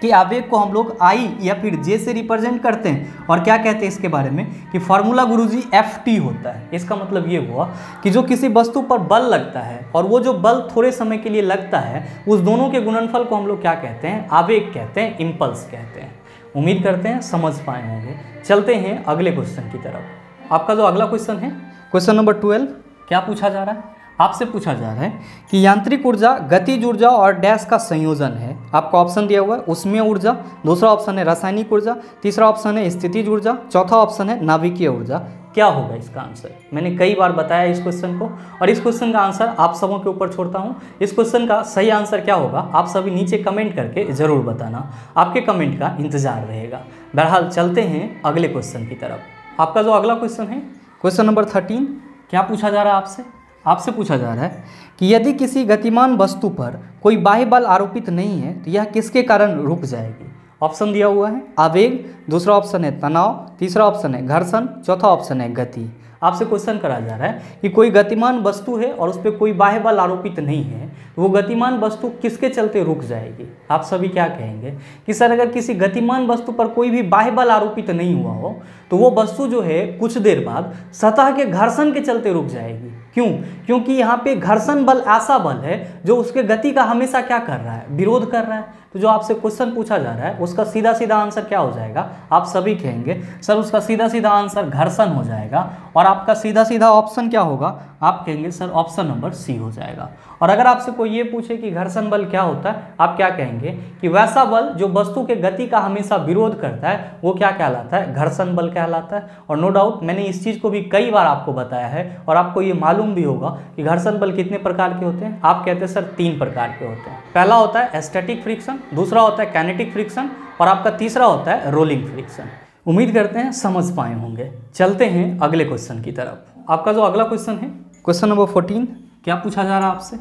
कि आवेग को हम लोग आई या फिर जे से रिप्रेजेंट करते हैं। और क्या कहते हैं इसके बारे में कि फॉर्मूला गुरुजी Ft होता है। इसका मतलब ये हुआ कि जो किसी वस्तु पर बल लगता है और वो जो बल थोड़े समय के लिए लगता है, उस दोनों के गुणनफल को हम लोग क्या कहते हैं, आवेग कहते हैं, इम्पल्स कहते हैं। उम्मीद करते हैं समझ पाए होंगे। चलते हैं अगले क्वेश्चन की तरफ। आपका जो अगला क्वेश्चन है, क्वेश्चन नंबर 12, क्या पूछा जा रहा है, आपसे पूछा जा रहा है कि यांत्रिक ऊर्जा गतिज ऊर्जा और डैश का संयोजन है। आपका ऑप्शन दिया हुआ है उष्मीय ऊर्जा, दूसरा ऑप्शन है रासायनिक ऊर्जा, तीसरा ऑप्शन है स्थितिज ऊर्जा, चौथा ऑप्शन है नाभिकीय ऊर्जा। क्या होगा इसका आंसर, मैंने कई बार बताया इस क्वेश्चन को, और इस क्वेश्चन का आंसर आप सबों के ऊपर छोड़ता हूँ। इस क्वेश्चन का सही आंसर क्या होगा, आप सभी नीचे कमेंट करके जरूर बताना, आपके कमेंट का इंतजार रहेगा। बहरहाल चलते हैं अगले क्वेश्चन की तरफ। आपका जो अगला क्वेश्चन है, क्वेश्चन नंबर 13, क्या पूछा जा रहा है आपसे पूछा जा रहा है कि यदि किसी गतिमान वस्तु पर कोई बाह्य बल आरोपित नहीं है तो यह किसके कारण रुक जाएगी। ऑप्शन दिया हुआ है आवेग, दूसरा ऑप्शन है तनाव, तीसरा ऑप्शन है घर्षण, चौथा ऑप्शन है गति। आपसे क्वेश्चन करा जा रहा है कि कोई गतिमान वस्तु है और उस पर कोई बाह्य बल आरोपित नहीं है, तो वो गतिमान वस्तु किसके चलते रुक जाएगी। आप सभी क्या कहेंगे कि सर अगर किसी गतिमान वस्तु पर कोई भी बाह्य बल आरोपित नहीं हुआ हो तो वो वस्तु जो है कुछ देर बाद सतह के घर्षण के चलते रुक जाएगी। क्यों, क्योंकि यहाँ पे घर्षण बल ऐसा बल है जो उसके गति का हमेशा क्या कर रहा है, विरोध कर रहा है। तो जो आपसे क्वेश्चन पूछा जा रहा है उसका सीधा सीधा आंसर क्या हो जाएगा, आप सभी कहेंगे सर उसका सीधा सीधा आंसर घर्षण हो जाएगा। और आपका सीधा सीधा ऑप्शन क्या होगा, आप कहेंगे सर ऑप्शन नंबर सी हो जाएगा। और अगर आपसे कोई ये पूछे कि घर्षण बल क्या होता है, आप क्या कहेंगे कि वैसा बल जो वस्तु के गति का हमेशा विरोध करता है वो क्या कहलाता है, घर्षण बल कहलाता है। और नो डाउट मैंने इस चीज़ को भी कई बार आपको बताया है और आपको ये मालूम भी होगा कि घर्षण बल कितने प्रकार के होते हैं। आप कहते हैं सर 3 प्रकार के होते हैं। पहला होता है स्टैटिक फ्रिक्शन, दूसरा होता है काइनेटिक फ्रिक्शन, और आपका तीसरा होता है रोलिंग फ्रिक्शन। उम्मीद करते हैं समझ पाए होंगे। चलते हैं अगले क्वेश्चन की तरफ। आपका जो अगला क्वेश्चन है, क्वेश्चन नंबर 14, क्या पूछा जा रहा है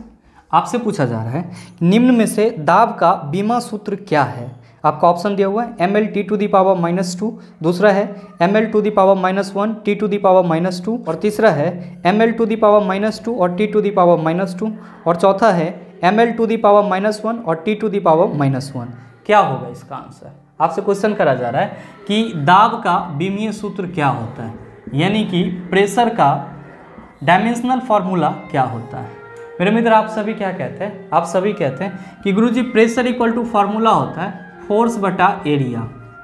आपसे पूछा जा रहा है निम्न में से दाब का बीमा सूत्र क्या है। आपका ऑप्शन दिया हुआ है mL(T⁻²), दूसरा है mL(T⁻1), T⁻², और तीसरा है mL(T⁻2) और T⁻², और चौथा है mL(T⁻1) और T⁻²। क्या होगा इसका आंसर। आपसे क्वेश्चन करा जा रहा है कि दाब का विमीय सूत्र क्या होता है, यानी कि प्रेशर का डायमेंशनल फार्मूला क्या होता है। मेरे मित्र आप सभी क्या कहते हैं, आप सभी कहते हैं कि गुरुजी प्रेशर इक्वल टू फार्मूला होता है फोर्स बटा एरिया।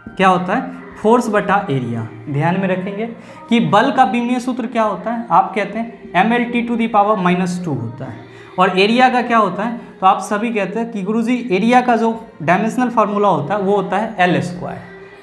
क्या होता है, फोर्स बटा एरिया। ध्यान में रखेंगे कि बल का विमीय सूत्र क्या होता है, आप कहते हैं mL(T⁻2) होता है। और एरिया का क्या होता है, तो आप सभी कहते हैं कि गुरुजी एरिया का जो डायमेंशनल फार्मूला होता है वो होता है L²।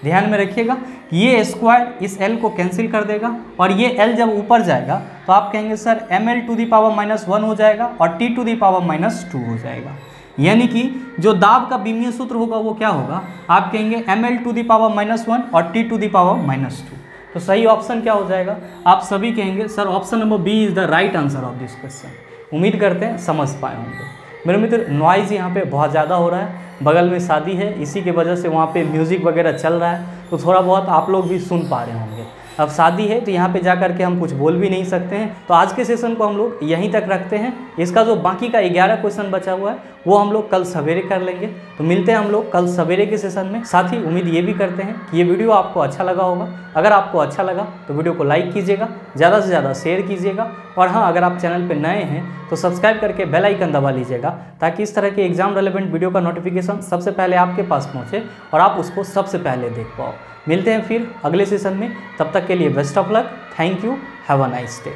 ध्यान में रखिएगा कि ये स्क्वायर इस L को कैंसिल कर देगा, और ये L जब ऊपर जाएगा तो आप कहेंगे सर mL(T⁻1) हो जाएगा और T⁻2 हो जाएगा। यानी कि जो दाब का विमीय सूत्र होगा वो क्या होगा, आप कहेंगे mL(T⁻1) और T⁻2। तो सही ऑप्शन क्या हो जाएगा, आप सभी कहेंगे sir option number B is the right answer of this question. उम्मीद करते हैं समझ पाए होंगे। मेरे मित्र नॉइज़ यहाँ पे बहुत ज़्यादा हो रहा है, बगल में शादी है, इसी की वजह से वहाँ पे म्यूज़िक वगैरह चल रहा है, तो थोड़ा बहुत आप लोग भी सुन पा रहे होंगे। अब शादी है तो यहाँ पे जा कर के हम कुछ बोल भी नहीं सकते हैं, तो आज के सेशन को हम लोग यहीं तक रखते हैं। इसका जो बाकी का 11 क्वेश्चन बचा हुआ है वो हम लोग कल सवेरे कर लेंगे। तो मिलते हैं हम लोग कल सवेरे के सेशन में। साथ ही उम्मीद ये भी करते हैं कि ये वीडियो आपको अच्छा लगा होगा। अगर आपको अच्छा लगा तो वीडियो को लाइक कीजिएगा, ज़्यादा से ज़्यादा शेयर कीजिएगा, और हाँ अगर आप चैनल पर नए हैं तो सब्सक्राइब करके बेल आइकन दबा लीजिएगा, ताकि इस तरह के एग्जाम रेलेवेंट वीडियो का नोटिफिकेशन सबसे पहले आपके पास पहुँचे और आप उसको सबसे पहले देख पाओ। मिलते हैं फिर अगले सेशन में, तब तक के लिए best of luck. Thank you, have a nice day.